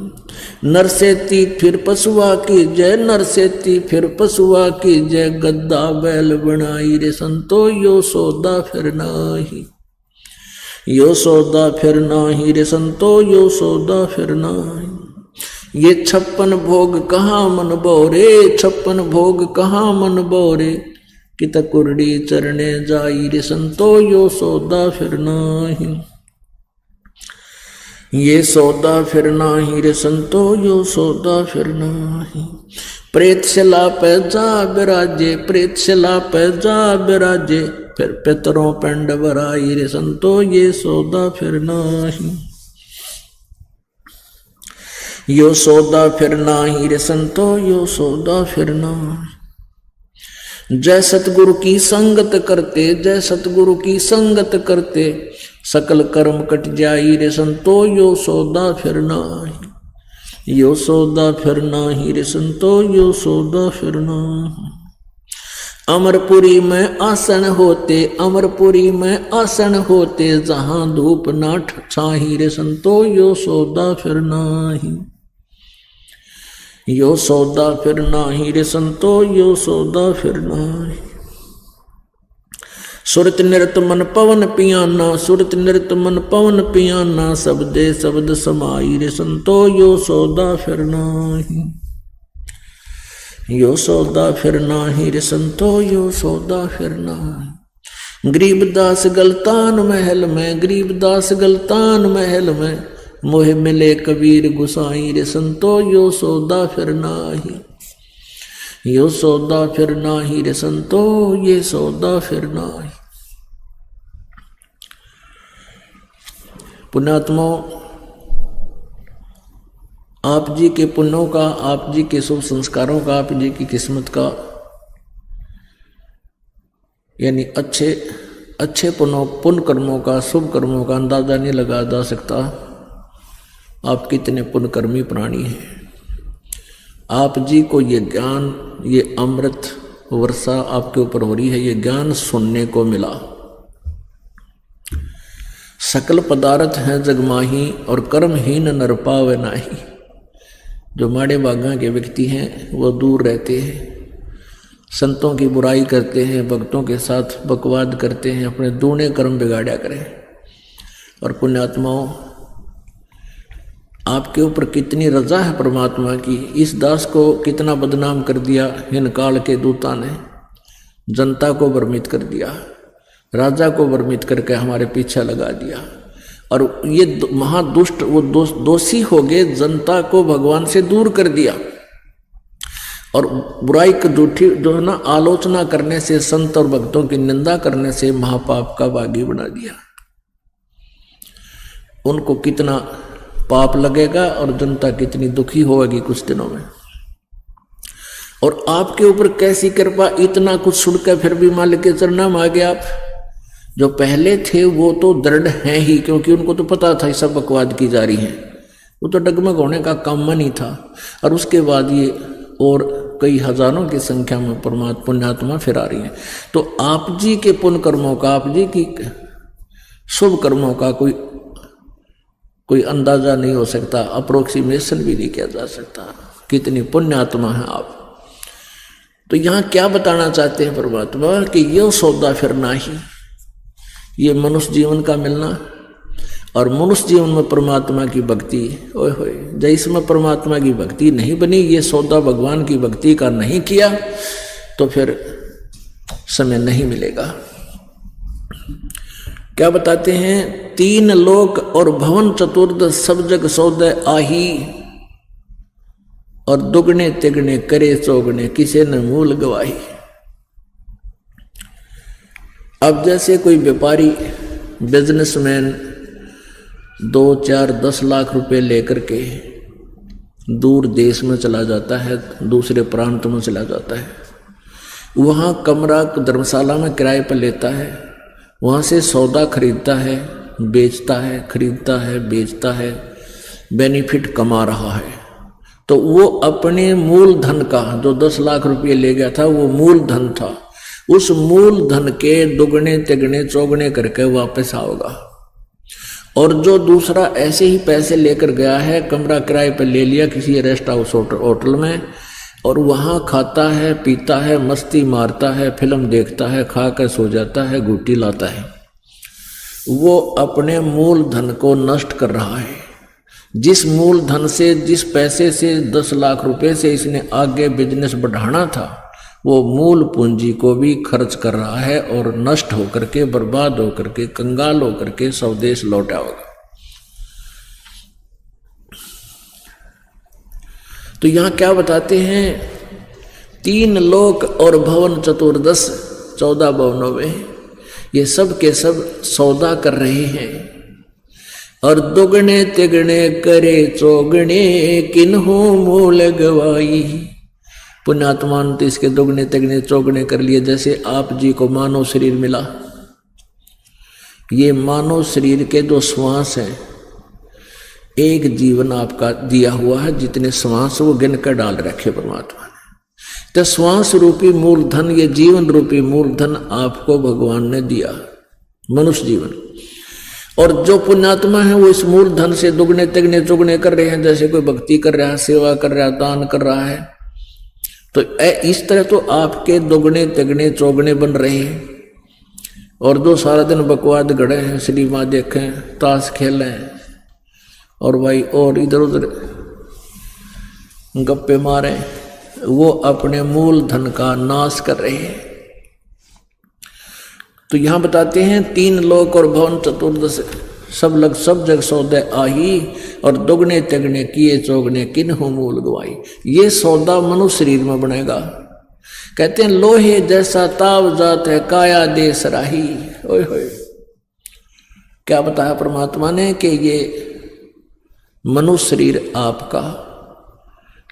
A: नरसेती फिर पशुआ की जय, नरसेती फिर पशुआ की जय। गद्दा बैल बनाई रे संतो, यो सौदा फिर नाही। यो सौदा फिर नाही रे संतो, यो सौदा फिर नाही। ये 56 भोग कहाँ मन बोरे, 56 भोग कहाँ मन बोरे। कित कुरड़ी चरणे जाई रे संतो, यो सौदा फिर नाही। ये सौदा फिर नाही रे संतो, यो सौदा फिर नाही। प्रेत शिला पे जा बिराजे, प्रेत शिला पे जा बिराजे। फिर पितरों पिंड भराई रे संतो, ये सौदा फिर नाही। यो सौदा फिर नाही रे संतो, यो सौदा फिर नाही। जय सतगुरु की संगत करते, जय सतगुरु की संगत करते। सकल कर्म कट जाई रे संतो, यो सौदा फिर नाही। यो सौदा फिर नाही रे संतो, यो सौदा फिर नाही। अमरपुरी में आसन होते, अमरपुरी में आसन होते। जहां धूप ना छाही रे संतो, यो सौदा फिर नाही। यो सौदा फिर नाही रे संतो, यो सौदा फिर नाही। सुरत नृत मन पवन पियाना, सुरत नृत मन पवन पियाना। शब्दे शब्द समाई रे संतो, यो सौदा फिर नाही। यो सौदा फिर नाही रे संतो, यो सौदा फिर नाही। गरीबदास गलतान महल में, गरीबदास गलतान महल में। मोह मिले कबीर गुसाई रे संतो, यो सौदा फिर नाही। यो सौदा फिर नाही रे संतो, ये सौदा फिर नाही। पुण्यात्मा, आप जी के पुण्यों का, आप जी के शुभ संस्कारों का, आप जी की किस्मत का, यानी अच्छे अच्छे पुण्य कर्मों का, शुभ कर्मों का अंदाजा नहीं लगा जा सकता। आप कितने पुण्यकर्मी प्राणी हैं। आप जी को ये ज्ञान, ये अमृत वर्षा आपके ऊपर हो रही है, ये ज्ञान सुनने को मिला। सकल पदार्थ हैं जगमाही, और कर्महीन नर पावे नाही। जो माड़े बागा के व्यक्ति हैं वो दूर रहते हैं, संतों की बुराई करते हैं, भक्तों के साथ बकवाद करते हैं, अपने दूने कर्म बिगाड़ा करें। और पुण्यात्माओं, आपके ऊपर कितनी रजा है परमात्मा की। इस दास को कितना बदनाम कर दिया इन काल के दूता ने, जनता को भ्रमित कर दिया, राजा को भ्रमित करके हमारे पीछे लगा दिया। और ये महादुष्ट वो दोषी हो गए, जनता को भगवान से दूर कर दिया। और बुराई की झूठी जो है ना आलोचना करने से, संत और भक्तों की निंदा करने से महापाप का भागी बना दिया। उनको कितना पाप लगेगा और जनता कितनी दुखी होगी कुछ दिनों में। और आपके ऊपर कैसी कृपा, इतना कुछ सुनकर फिर भी मालिक के चरणों में आ गए आप। जो पहले थे वो तो दृढ़ हैं ही, क्योंकि उनको तो पता था सब बकवाद की जा रही है, वो तो डगमग होने का काम नहीं था। और उसके बाद ये और कई हजारों की संख्या में परमात्मा पुण्यात्मा फिर आ रही है। तो आप जी के पुण्य कर्मों का, आप जी की शुभ कर्मों का कोई अंदाजा नहीं हो सकता, अप्रोक्सीमेशन भी नहीं किया जा सकता। कितनी पुण्यात्मा है आप। तो यहाँ क्या बताना चाहते हैं परमात्मा कि ये सौदा फिर नाही, ये मनुष्य जीवन का मिलना और मनुष्य जीवन में परमात्मा की भक्ति, ओए होए, जिसमें परमात्मा की भक्ति नहीं बनी, ये सौदा भगवान की भक्ति का नहीं किया, तो फिर समय नहीं मिलेगा। क्या बताते हैं, 3 लोक और भवन चतुर्दश सब जग सौदे आही। और दुगने तिगने करे चौगने, किसे न मूल गवाही। अब जैसे कोई व्यापारी, बिजनेसमैन 2, 4, 10 लाख रुपए लेकर के दूर देश में चला जाता है, दूसरे प्रांत में चला जाता है, वहाँ कमरा धर्मशाला में किराए पर लेता है, वहाँ से सौदा खरीदता है, बेचता है, खरीदता है, बेचता है, बेनिफिट कमा रहा है। तो वो अपने मूल धन का जो 10 लाख रुपये ले गया था, वो मूल धन था, उस मूल धन के दुगने तिगने चौगने करके वापस आओगा। और जो दूसरा ऐसे ही पैसे लेकर गया है, कमरा किराए पर ले लिया किसी रेस्ट हाउस होटल में, और वहाँ खाता है, पीता है, मस्ती मारता है, फिल्म देखता है, खा कर सो जाता है, गुटी लाता है, वो अपने मूल धन को नष्ट कर रहा है। जिस मूल धन से, जिस पैसे से 10 लाख रुपए से इसने आगे बिजनेस बढ़ाना था, वो मूल पूंजी को भी खर्च कर रहा है और नष्ट होकर के, बर्बाद होकर के, कंगाल होकर के स्वदेश लौटा होगा। तो यहां क्या बताते हैं, 3 लोक और भवन चतुर्दश 14 भवनों में ये सब के सब सौदा कर रहे हैं। और दुगने तिगने करे चौगने किन्हों मूल गवाई। पुण्यात्मा ने तो इसके दुगने तिगने चौगने कर लिए। जैसे आप जी को मानव शरीर मिला, ये मानव शरीर के जो श्वास हैं, एक जीवन आपका दिया हुआ है, जितने श्वास वो गिन कर डाल रखे परमात्मा ने। तो श्वास रूपी मूलधन, ये जीवन रूपी मूलधन आपको भगवान ने दिया, मनुष्य जीवन। और जो पुण्यात्मा है वो इस मूलधन से दुगने तिगने चौगने कर रहे हैं। जैसे कोई भक्ति कर रहा है, सेवा कर रहा है, दान कर रहा है, तो इस तरह तो आपके दुगने तिगने चौगने बन रहे हैं। और जो सारा दिन बकवाद गढ़े हैं, सिनेमा देखें, ताश खेलें और भाई और इधर उधर गप्पे मारे, वो अपने मूल धन का नाश कर रहे हैं। तो यहां बताते हैं 3 लोक और भवन चतुर्दश सब जग सौदे आही, और दुगने तिगने किए चौगने किन्हों मूल गवाई। ये सौदा मनुष्य शरीर में बनेगा। कहते हैं लोहे जैसा ताव जात है काया दे सराही। ओए होए, क्या बताया परमात्मा ने कि ये मनुष्य शरीर आपका,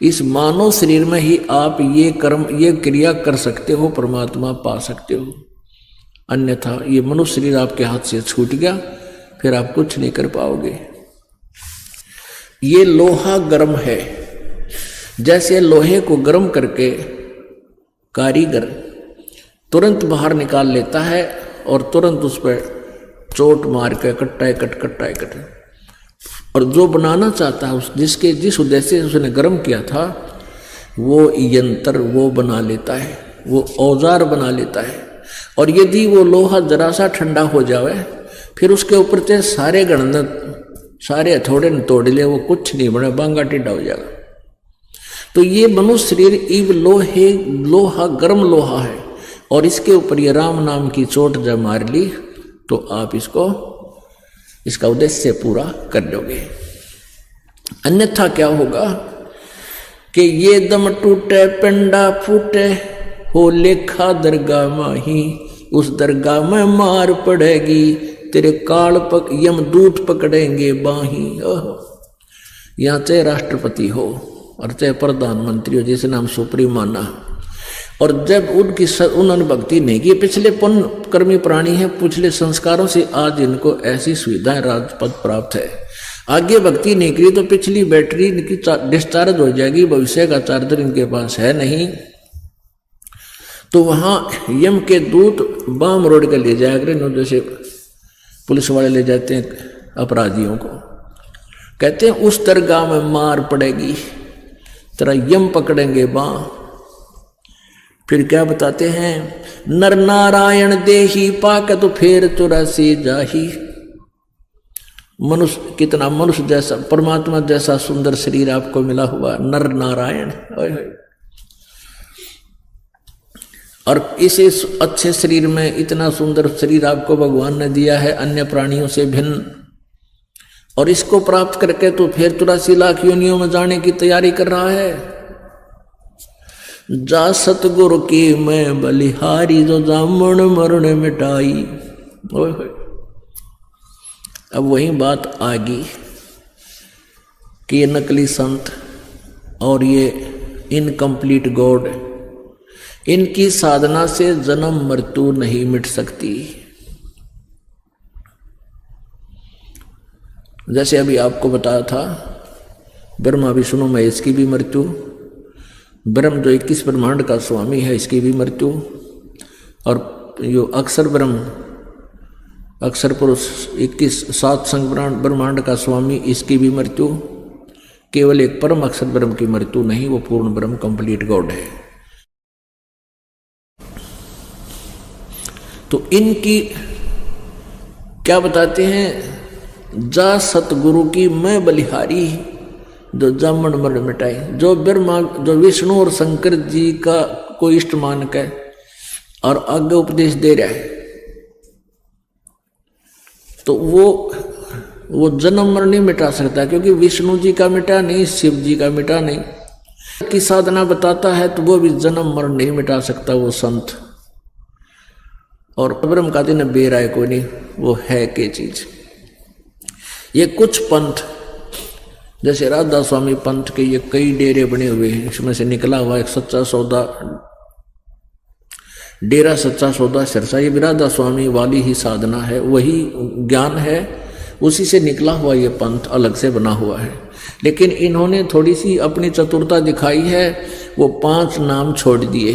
A: इस मानव शरीर में ही आप ये कर्म, ये क्रिया कर सकते हो, परमात्मा पा सकते हो। अन्यथा ये मनुष्य शरीर आपके हाथ से छूट गया, फिर आप कुछ नहीं कर पाओगे। ये लोहा गर्म है, जैसे लोहे को गर्म करके कारीगर तुरंत बाहर निकाल लेता है और तुरंत उस पर चोट मार के कट्टा कट, और जो बनाना चाहता है जिसके जिस उद्देश्य से उसने गर्म किया था, वो यंत्र वो बना लेता है, वो औजार बना लेता है। और यदि वो लोहा जरा सा ठंडा हो जावे, फिर उसके ऊपर से सारे गणना, सारे हथौड़े न तोड़ ले, वो कुछ नहीं बना, बांगा टिड्डा हो जाएगा। तो ये मनुष्य शरीर इव लोहा गर्म लोहा है, और इसके ऊपर ये राम नाम की चोट जब मार ली तो आप इसका उद्देश्य पूरा कर लोगे। अन्यथा क्या होगा कि ये दम टूटे पिंडा फूटे हो लेखा दरगाह माही, उस दरगाह में मार पड़ेगी तेरे काल यमदूत पकड़ेंगे बाही। यहाँ चाहे राष्ट्रपति हो और चाहे प्रधानमंत्री हो, जिसे नाम सुप्रीम माना, और जब उन्होंने भक्ति नहीं की, पिछले पुण्य कर्मी प्राणी है, पिछले संस्कारों से आज इनको ऐसी सुविधाएं राजपद प्राप्त है। आगे भक्ति नहीं करी तो पिछली बैटरी इनकी डिस्चार्ज हो जाएगी, भविष्य का चार्जर इनके पास है नहीं। तो वहां यम के दूत बाम रोड के ले जाया करें, जैसे पुलिस वाले ले जाते हैं अपराधियों को, कहते हैं उस दरगाह में मार पड़ेगी, तेरा यम पकड़ेंगे बां। फिर क्या बताते हैं, नर नारायण देही पाक तो फेर 84 जाही। मनुष्य, कितना मनुष्य जैसा, परमात्मा जैसा सुंदर शरीर आपको मिला हुआ, नर नारायण। और इस अच्छे शरीर में इतना सुंदर शरीर आपको भगवान ने दिया है, अन्य प्राणियों से भिन्न, और इसको प्राप्त करके तो फिर 84 लाख योनियों में जाने की तैयारी कर रहा है। जा सतगुरु की मैं बलिहारी, जो जामण मरण मिटाई। अब वही बात आ गई कि ये नकली संत और ये इनकम्प्लीट गॉड, इनकी साधना से जन्म मृत्यु नहीं मिट सकती। जैसे अभी आपको बताया था ब्रह्मा विष्णु महेश की भी मृत्यु, ब्रह्म जो 21 ब्रह्मांड का स्वामी है इसकी भी मृत्यु, और यो अक्षर ब्रह्म अक्षर पुरुष 21 सात संग ब्रह्मांड का स्वामी इसकी भी मृत्यु। केवल एक परम अक्षर ब्रह्म की मृत्यु नहीं, वो पूर्ण ब्रह्म कंप्लीट गॉड है। तो इनकी क्या बताते हैं, जा सतगुरु की मैं बलिहारी, जो जामन मरण मिटाई। जो ब्रह्मा जो विष्णु और शंकर जी का कोई इष्ट मान के और आगे उपदेश दे रहा है, तो वो जन्म मरण नहीं मिटा सकता, क्योंकि विष्णु जी का मिटा नहीं, शिव जी का मिटा नहीं। की साधना बताता है तो वो भी जन्म मरण नहीं मिटा सकता वो संत। और ब्रह्म का दिन बेरा है कोई नहीं, वो है के चीज। ये कुछ पंथ जैसे राधा स्वामी पंथ के ये कई डेरे बने हुए हैं, इसमें से निकला हुआ एक सच्चा सौदा डेरा सच्चा सौदा सिरसा, ये भी राधा स्वामी वाली ही साधना है, वही ज्ञान है, उसी से निकला हुआ ये पंथ अलग से बना हुआ है। लेकिन इन्होंने थोड़ी सी अपनी चतुरता दिखाई है, वो 5 नाम छोड़ दिए,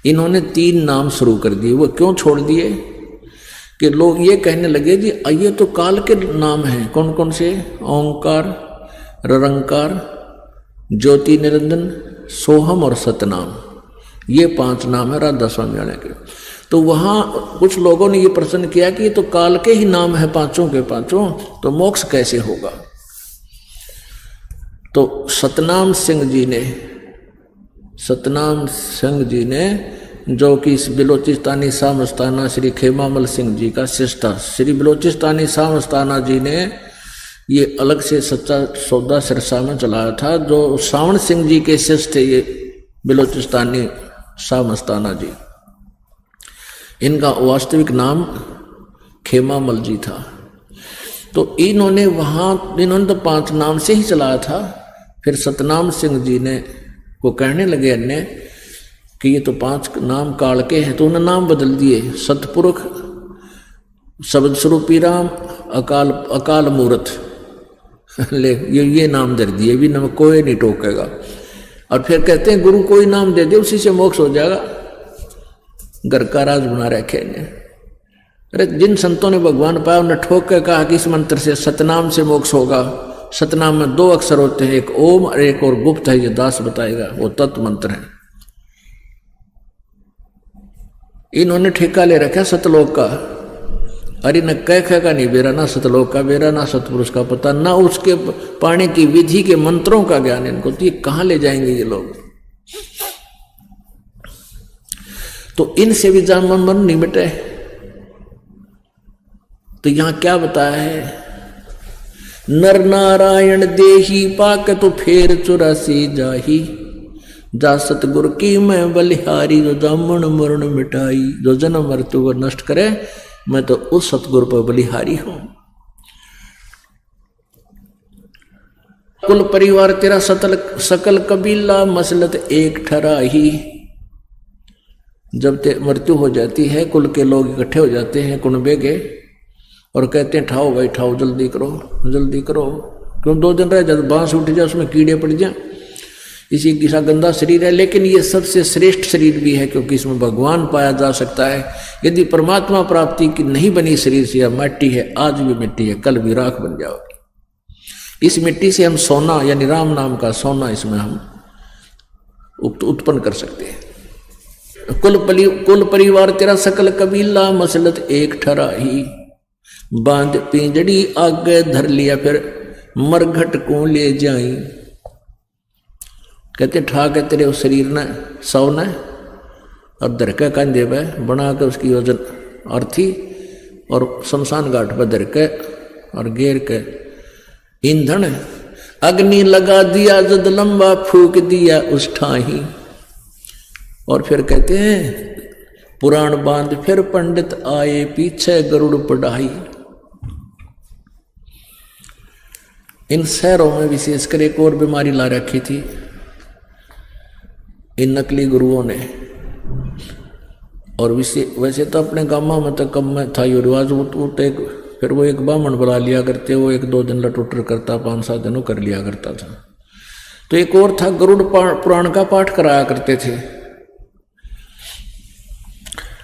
A: इन्होंने 3 नाम शुरू कर दिए। वो क्यों छोड़ दिए कि लोग ये कहने लगे जी ये तो काल के नाम हैं, कौन कौन से, ओंकार, ररंकार, ज्योति निरंजन, सोहम और सतनाम, ये 5 नाम है राधा स्वामी वाले के। तो वहां कुछ लोगों ने ये प्रश्न किया कि ये तो काल के ही नाम है पांचों के पांचों, तो मोक्ष कैसे होगा। तो सतनाम सिंह जी ने जो कि इस बिलोचिस्तानी सामस्ताना श्री खेमामल सिंह जी का शिष्य था, श्री बिलोचिस्तानी सामस्ताना जी ने ये अलग से सच्चा सौदा सिरसा में चलाया था। जो सावण सिंह जी के शिष्य थे ये बिलोचिस्तानी सामस्ताना जी, इनका वास्तविक नाम खेमामल जी था। तो इन्होंने तो 5 नाम से ही चलाया था। फिर सतनाम सिंह जी ने वो कहने लगे अन्य कि ये तो 5 नाम काल के हैं, तो उन्होंने नाम बदल दिए, सतपुरुष, शब्द स्वरूपी राम, अकाल मूर्त ले ये नाम दे दिए, भी नाम कोई नहीं टोकेगा। और फिर कहते हैं गुरु कोई नाम दे दे उसी से मोक्ष हो जाएगा, घर का राज बना रखे ने। अरे जिन संतों ने भगवान पाया उन्हें ठोक के कहा कि इस मंत्र से सतनाम से मोक्ष होगा। सतनाम में 2 अक्षर होते हैं, एक ओम और एक और गुप्त है, ये दास बताएगा, वो तत्व मंत्र है। इन्होंने ठेका ले रखा सतलोक का, अरे न कह का नहीं बेरा, ना सतलोक का बेरा, ना सतपुरुष का पता, ना उसके पाने की विधि के मंत्रों का ज्ञान इनको। तो ये कहां ले जाएंगे ये लोग। तो इनसे भी जान मन नहीं मिटे। तो यहां क्या बताया है, नर नारायण देही पाक तो फेर 84 जाही, जा सतगुरु की मैं बलिहारी, जो जामन मरण मिटाई। जो जन्म मृत्यु को नष्ट करे, मैं तो उस सतगुरु पर बलिहारी हूं। कुल परिवार तेरा सकल कबीला, मसलत एक ठराही। जब मृत्यु हो जाती है, कुल के लोग इकट्ठे हो जाते हैं कुनबे के, और कहते हैं ठाओ भाई ठाओ, जल्दी करो जल्दी करो, क्यों 2 दिन रह जाए, बांस उठ जाए, उसमें कीड़े पड़ जाए, इसी की सा गंदा शरीर है। लेकिन ये सबसे श्रेष्ठ शरीर भी है, क्योंकि इसमें भगवान पाया जा सकता है। यदि परमात्मा प्राप्ति की नहीं बनी शरीर से, मिट्टी है, आज भी मिट्टी है, कल भी राख बन जाओगी। इस मिट्टी से हम सोना यानी राम नाम का सोना इसमें हम उत्पन्न कर सकते हैं। कुल परिवार तेरा सकल कबीला, मसलत एक ठराही। बांध पिंजड़ी आगे धर लिया, फिर मरघट को ले जाई। कहते ठाक है तेरे उस शरीर ने सौना और धरके कंधे पे बना के उसकी वजन अर्थी, और शमशान घाट पर धरके और घेर के ईंधन अग्नि लगा दिया, जद लंबा फूक दिया उस ठाही। और फिर कहते हैं पुराण बांध फिर पंडित आए, पीछे गरुड़ पढ़ाई। इन शहरों में विशेषकर एक और बीमारी ला रखी थी इन नकली गुरुओं ने। और वैसे तो अपने गांव में तो कम में था ये रिवाज, वो तो फिर वो एक ब्राह्मण बुला लिया करते, वो 1-2 दिन लटोटर करता, 5-7 दिनों कर लिया करता था। तो एक और था, गरुड़ पुराण का पाठ कराया करते थे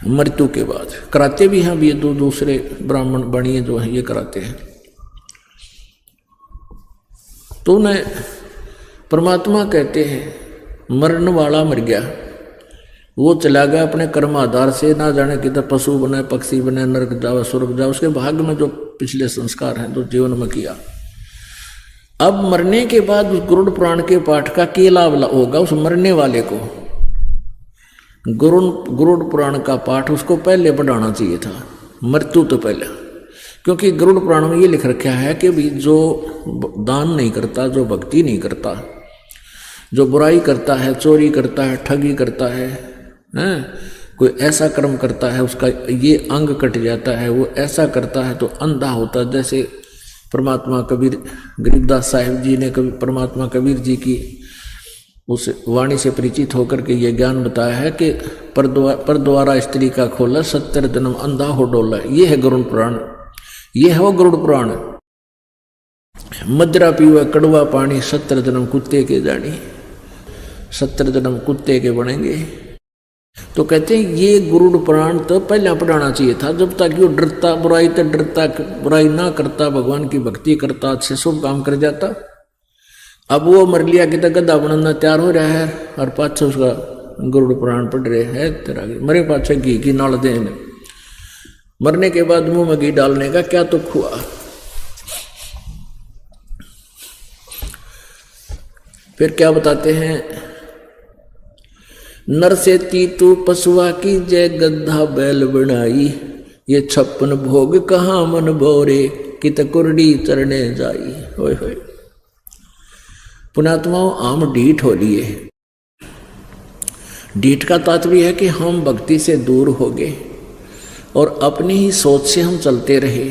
A: मृत्यु के बाद। कराते भी हैं ये दूसरे ब्राह्मण बणिए जो हैं ये कराते हैं। तो उन्हें परमात्मा कहते हैं मरने वाला मर गया, वो चला गया अपने कर्म आधार से, ना जाने किधर पशु बने, पक्षी बने, नरक जाओ, स्वर्ग जाओ, उसके भाग्य में जो पिछले संस्कार हैं जो जीवन में किया। अब मरने के बाद उस गरुड़ पुराण के पाठ का क्या लाभ होगा उस मरने वाले को? गरुड़ पुराण का पाठ उसको पहले पढ़ाना चाहिए था, मृत्यु तो पहले, क्योंकि गरुड़ पुराण में ये लिख रखा है कि भी जो दान नहीं करता, जो भक्ति नहीं करता, जो बुराई करता है, चोरी करता है, ठगी करता है, कोई ऐसा कर्म करता है उसका ये अंग कट जाता है, वो ऐसा करता है तो अंधा होता है। जैसे परमात्मा कबीर गरीबदास साहिब जी ने कभी परमात्मा कबीर जी की उस वाणी से परिचित होकर के ये ज्ञान बताया है कि पर द्वारा स्त्री का खोला 70 जन्म अंधा हो डोला। ये है गरुड़ पुराण, ये है वो गरुड़ पुराण। मदरा पीवा कड़वा पानी 70 जन्म कुत्ते के जानी, 70 जन्म कुत्ते के बनेंगे। तो कहते हैं ये गरुड़ पुराण तो पहले पढ़ाना चाहिए था, जब तक वो डरता बुराई तो डरता, बुराई ना करता, भगवान की भक्ति करता, अच्छे शुभ काम कर जाता। अब वो मर लिया कि तो गद्दा बनना तैयार हो रहा है और पाछे उसका गरुड़ पुराण पढ़ रहे हैं तेरा मरे पाछे घी की नाल देने, मरने के बाद मुंह में घी डालने का क्या तुक हुआ। फिर क्या बताते हैं, नर से तीतू पशुआ की जय गद्धा बैल बनाई, ये 56 भोग कहाँ मन भोरे कित कुरडी चरने जाई। होय होय पुणात्माओं आम ढीठ हो लिए। ढीठ का तात्पर्य है कि हम भक्ति से दूर हो गए और अपनी ही सोच से हम चलते रहे।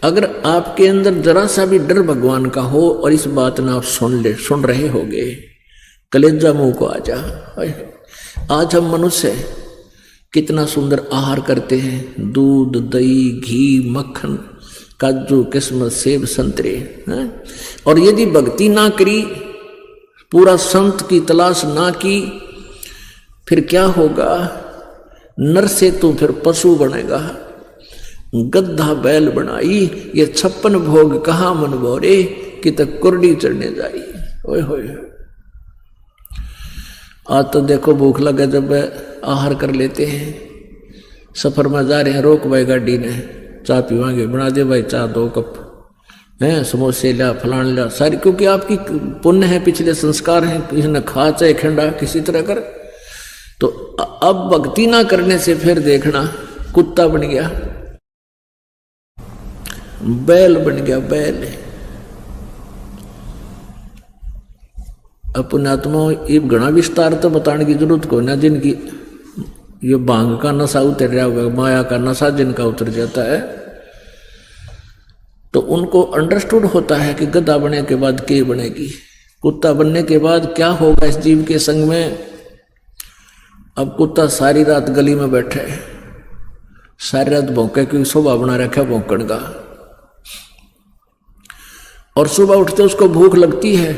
A: अगर आपके अंदर जरा सा भी डर भगवान का हो और इस बात ना आप सुन रहे होगे, कलेजा मुंह को आ जा। आज हम मनुष्य कितना सुंदर आहार करते हैं, दूध दही घी मक्खन काजू किस्मत सेब संतरे हैं? और यदि भक्ति ना करी, पूरा संत की तलाश ना की, फिर क्या होगा? नर से तो फिर पशु बनेगा, गद्धा बैल बनाई, ये 56 भोग कहाँ मन भोरे कि तक कुरडी चढ़ने जाई। ओए होए आज तो देखो भूख लगे जब आहार कर लेते हैं, सफर में जा रहे हैं, रोक भाई गाड़ी ने, चाय पीवांगे, बना दे भाई चाय 2 कप हैं, समोसे लिया फलान लिया सारी, क्योंकि आपकी पुण्य है, पिछले संस्कार हैं, किसी ने खा चाहे खंडा किसी तरह कर। तो अब भक्ति ना करने से फिर देखना कुत्ता बन गया, बैल बन गया, बैल। पुण्यात्मा ये घना विस्तार तो बताने की जरूरत को ना, जिनकी ये भांग का नशा उतर रहा होगा, माया का नशा जिनका उतर जाता है, तो उनको अंडरस्टूड होता है कि गधा बनने के बाद क्या बनेगी, कुत्ता बनने के बाद क्या होगा इस जीव के संग में। अब कुत्ता सारी रात गली में बैठे, सारी रात भौंके, क्योंकि शोभा बना रखा भौंकण का, और सुबह उठते उसको भूख लगती है,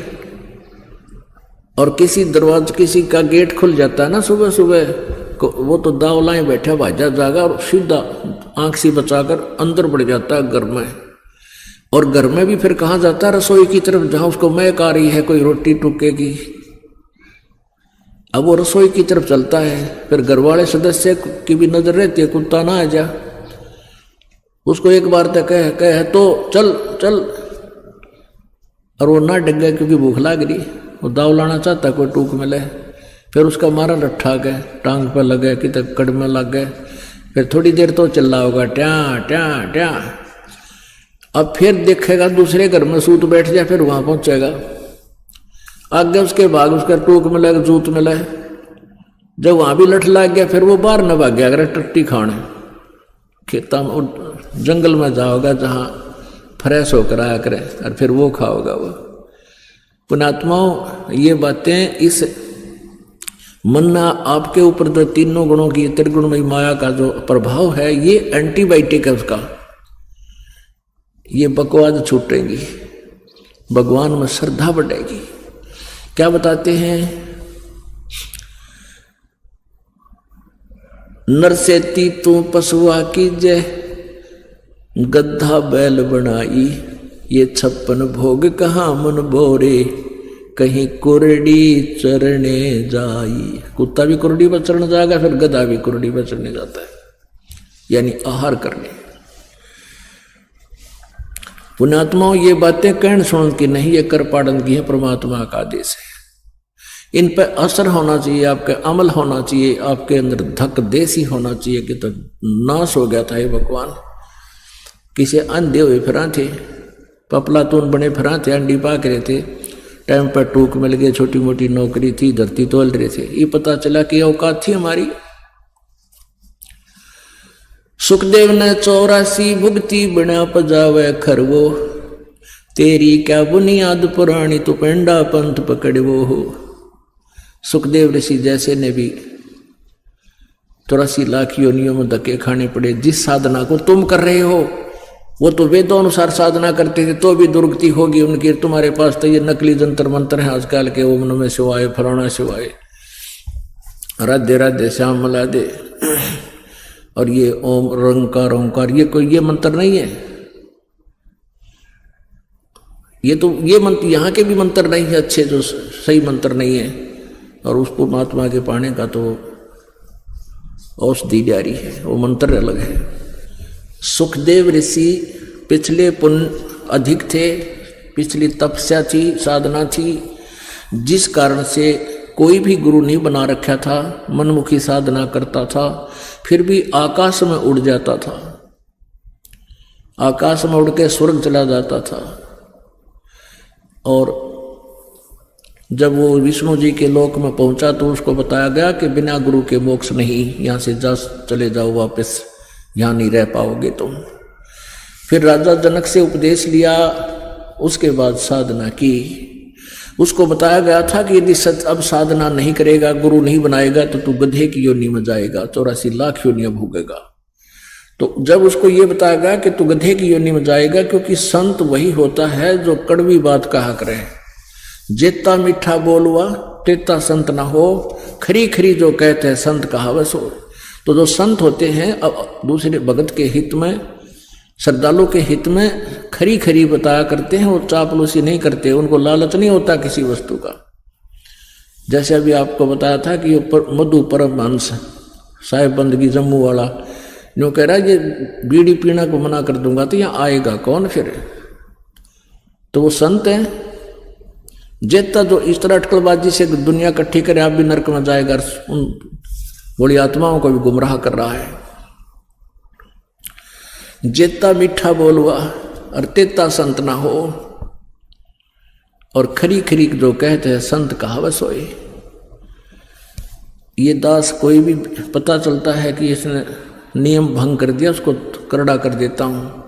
A: और किसी का गेट खुल जाता है ना सुबह सुबह, वो तो दावलाए बैठा भाजा जागा और सीधा आंख सी बचाकर अंदर बढ़ जाता है घर में। और घर में भी फिर कहाँ जाता है? रसोई की तरफ, जहां उसको महक आ रही है कोई रोटी टुक्के की। अब वो रसोई की तरफ चलता है, फिर घर वाले सदस्य की भी नजर रहती है कुत्ता ना आ जा, उसको एक बार तक कहे तो चल चल, और वो ना डग गए क्योंकि भूख लग रही, वो दाव लाना चाहता कोई टूक मिले, फिर उसका मारा रट्ठा गए, टांग पर लगे कि तक कड़ में लग गए, फिर थोड़ी देर तो चल रहा होगा ट्या ट्या ट्या। अब फिर देखेगा दूसरे घर में सूत बैठ जाए, फिर वहां पहुंचेगा, आगे उसके भाग उसका टूक मिलेगा, जूत मिले, जब वहां भी लठ लग गया फिर वो बाहर न भाग गया, अगर टट्टी खाने खेता में जंगल में जाओगा जहां फ्रेश होकर आया करे और फिर वो खाओगा वो। पुण्यात्माओं, ये बातें इस मन आपके ऊपर जो तीनों गुणों की त्रिगुणमयी माया का जो प्रभाव है, ये एंटीबायोटिक है उसका। ये बकवाद छूटेंगी, भगवान में श्रद्धा बढ़ेगी। क्या बताते हैं? नरसेती तू पशुआ कीजे, गद्धा बैल बनाई, ये 56 भोग कहाँ मन बोरे, कहीं कुरडी चरने जाई। कुत्ता भी कुरडी पर चढ़ने जाएगा, फिर गधा भी कुरडी पर चढ़ने जाता है, यानी आहार करने। पुण्यात्माओं, ये बातें कहन सुन की नहीं, ये कर पाड़न की है, परमात्मा का आदेश है। इन पर असर होना चाहिए, आपका अमल होना चाहिए, आपके अंदर धक देसी होना चाहिए कि तो नाश हो गया था ये भगवान। किसी अंधे हुए फिरा थे, पपलातून बने फिरा थे, अंडी पाक रहे थे, टाइम पर टूक मिल गए, छोटी मोटी नौकरी थी, धरती तोल रहे थे, ये पता चला कि औकात थी हमारी। सुखदेव ने 84 भुगती बिना पजावे खरवो, तेरी क्या बुनियाद पुरानी तू पेंडा पंथ पकड़वो हो। सुखदेव ऋषि जैसे ने भी 84 लाख योनियों में धक्के खाने पड़े। जिस साधना को तुम कर रहे हो वो तो वेदों अनुसार साधना करते थे, तो भी दुर्गति होगी उनकी। तुम्हारे पास तो ये नकली जंतर मंत्र है आजकल के, ओम नमः शिवाय, फलाना शिवाय, राधे राधे श्याम मला दे, और ये ओम रंकार ओंकार, ये कोई ये मंत्र नहीं है। ये तो ये मंत्र यहाँ के भी मंत्र नहीं है अच्छे, जो सही मंत्र नहीं है। और उसको महात्मा के पाने का तो औषधि जारी है, वो मंत्र अलग है। सुखदेव ऋषि पिछले पुण्य अधिक थे, पिछली तपस्या थी, साधना थी, जिस कारण से कोई भी गुरु नहीं बना रखा था, मनमुखी साधना करता था, फिर भी आकाश में उड़ जाता था, आकाश में उड़ के स्वर्ग चला जाता था। और जब वो विष्णु जी के लोक में पहुंचा तो उसको बताया गया कि बिना गुरु के मोक्ष नहीं, यहाँ से जा चले जाओ वापस, यहाँ नहीं रह पाओगे तुम। फिर राजा जनक से उपदेश लिया, उसके बाद साधना की। उसको बताया गया था कि यदि अब साधना नहीं करेगा, गुरु नहीं बनाएगा, तो तू गधे की योनि में जाएगा, 84 लाख योनियां भोगेगा। तो जब उसको ये बताया गया कि तू गधे की योनि में जाएगा, क्योंकि संत वही होता है जो कड़वी बात कहा करे, जेता मीठा बोलवा तेता संत ना हो, खरी खरी जो कहते हैं संत कहावत हो। तो जो संत होते हैं अब दूसरे भगत के हित में, श्रद्धालु के हित में खरी खरी बताया करते हैं, वो चापलूसी नहीं करते, उनको लालच नहीं होता किसी वस्तु का। जैसे अभी आपको बताया था कि मधु परमहंस साहिब बंदगी जम्मू वाला जो कह रहा है ये बीड़ी पीना को मना कर दूंगा तो यहाँ आएगा कौन फिर? तो वो संत है। जेता जो इस तरह अटकलबाजी से दुनिया इकट्ठी करे, आप भी नरक में जाएगा, उन बड़ी आत्माओं को भी गुमराह कर रहा है। जेता मीठा बोलवा और तेता संत ना हो, और खरी खरी जो कहते हैं संत कहावत सोए। ये दास कोई भी पता चलता है कि इसने नियम भंग कर दिया, उसको करड़ा कर देता हूं।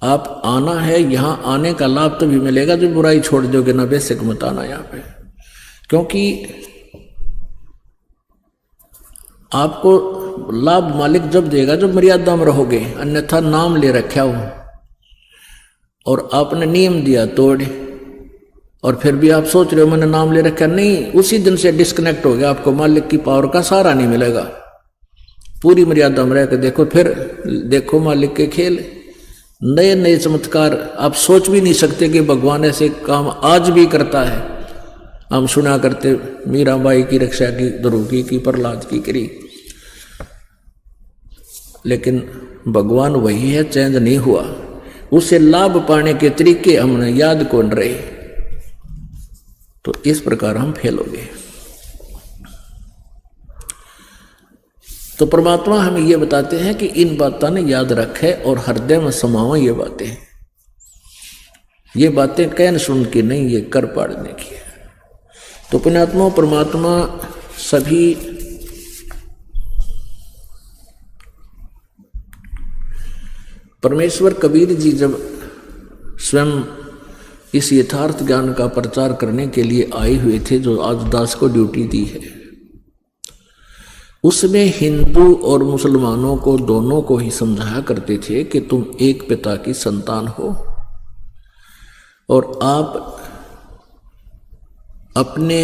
A: आप आना है, यहाँ आने का लाभ तो भी मिलेगा, जो बुराई छोड़ दोगे ना, बेशक मत आना यहाँ पे, क्योंकि आपको लाभ मालिक जब देगा जब मर्यादा में रहोगे, अन्यथा नाम ले रखा हो और आपने नियम दिया तोड़, और फिर भी आप सोच रहे हो मैंने नाम ले रखा, नहीं, उसी दिन से डिस्कनेक्ट हो गया, आपको मालिक की पावर का सहारा नहीं मिलेगा। पूरी मर्यादा में रहकर देखो, फिर देखो मालिक के खेल, नए नए चमत्कार आप सोच भी नहीं सकते कि भगवान ऐसे काम आज भी करता है। हम सुना करते मीराबाई की रक्षा की, ध्रुव की प्रहलाद की करी, लेकिन भगवान वही है, चेंज नहीं हुआ। उससे लाभ पाने के तरीके हमने याद कौन रहे, तो इस प्रकार हम फेल हो गए। तो परमात्मा हमें ये बताते हैं कि इन बातों ने याद रखे और हृदय में समाओ। ये बातें कहन सुन के नहीं, ये कर पाड़ने की है। तो पुण्यात्मा परमात्मा सभी परमेश्वर कबीर जी जब स्वयं इस यथार्थ ज्ञान का प्रचार करने के लिए आए हुए थे, जो आज दास को ड्यूटी दी है। उसमें हिंदू और मुसलमानों को दोनों को ही समझाया करते थे कि तुम एक पिता की संतान हो और आप अपने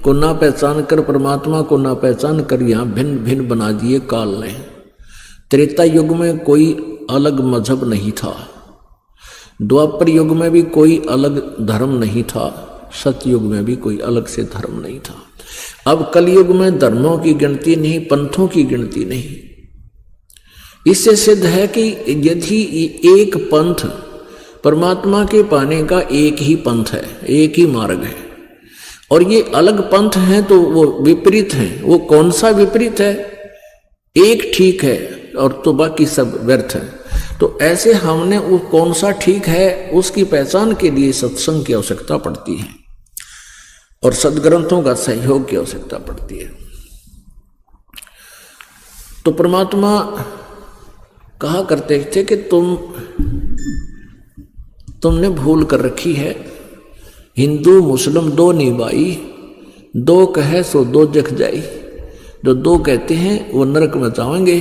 A: को ना पहचान कर, परमात्मा को ना पहचान कर यहाँ भिन्न भिन्न बना दिए काल ने। त्रेता युग में कोई अलग मजहब नहीं था, द्वापर युग में भी कोई अलग धर्म नहीं था, सतयुग में भी कोई अलग से धर्म नहीं था। अब कलयुग में धर्मों की गिनती नहीं, पंथों की गिनती नहीं। इससे सिद्ध है कि यदि एक पंथ परमात्मा के पाने का एक ही पंथ है, एक ही मार्ग है, और ये अलग पंथ हैं तो वो विपरीत हैं। वो कौन सा विपरीत है? एक ठीक है और तो बाकी सब व्यर्थ है। तो ऐसे हमने वो कौन सा ठीक है उसकी पहचान के लिए सत्संग की आवश्यकता पड़ती है और सदग्रंथों का सहयोग की आवश्यकता पड़ती है। तो परमात्मा कहा करते थे कि तुमने भूल कर रखी है, हिंदू मुस्लिम दो निभाई, दो कहे सो दो जख जाई। जो दो कहते हैं वो नरक में जाएंगे,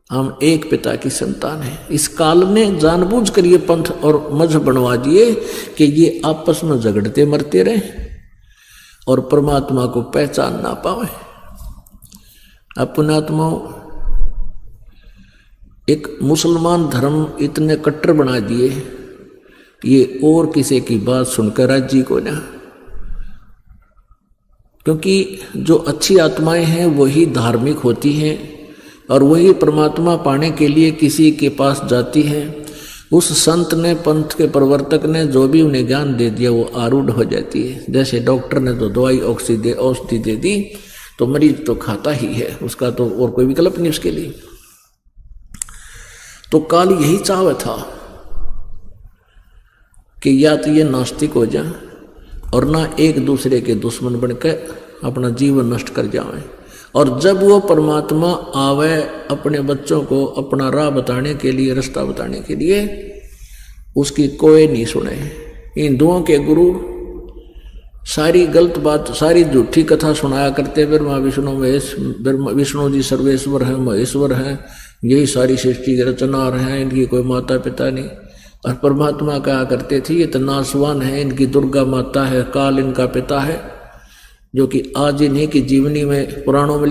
A: हम एक पिता की संतान हैं। इस काल ने जानबूझ कर ये पंथ और मजहब बनवा दिए कि ये आपस में झगड़ते मरते रहे और परमात्मा को पहचान ना पावे। अपने आत्माओं, एक मुसलमान धर्म इतने कट्टर बना दिए, ये और किसी की बात सुनकर राजी को ना, क्योंकि जो अच्छी आत्माएं हैं वही धार्मिक होती हैं और वही परमात्मा पाने के लिए किसी के पास जाती हैं। उस संत ने, पंथ के प्रवर्तक ने जो भी उन्हें ज्ञान दे दिया वो आरूढ़ हो जाती है। जैसे डॉक्टर ने तो दवाई औषधि दे दी तो मरीज तो खाता ही है, उसका तो और कोई विकल्प नहीं उसके लिए। तो काल यही चाहता था कि या तो ये नास्तिक हो जाए और ना एक दूसरे के दुश्मन बनकर अपना जीवन नष्ट कर जाएं। और जब वो परमात्मा आवे अपने बच्चों को अपना राह बताने के लिए, रास्ता बताने के लिए, उसकी कोई नहीं सुने। हिंदुओं के गुरु सारी गलत बात, सारी झूठी कथा सुनाया करते, ब्रह्मा विष्णु महेश, विष्णु जी सर्वेश्वर हैं, महेश्वर हैं, यही सारी सृष्टि के रचनार हैं, इनकी कोई माता पिता नहीं। और परमात्मा कहा करते थे ये तो नासवान है, इनकी दुर्गा माता है, काल इनका पिता है, जो कि आज इन्हीं की जीवनी में पुराणों में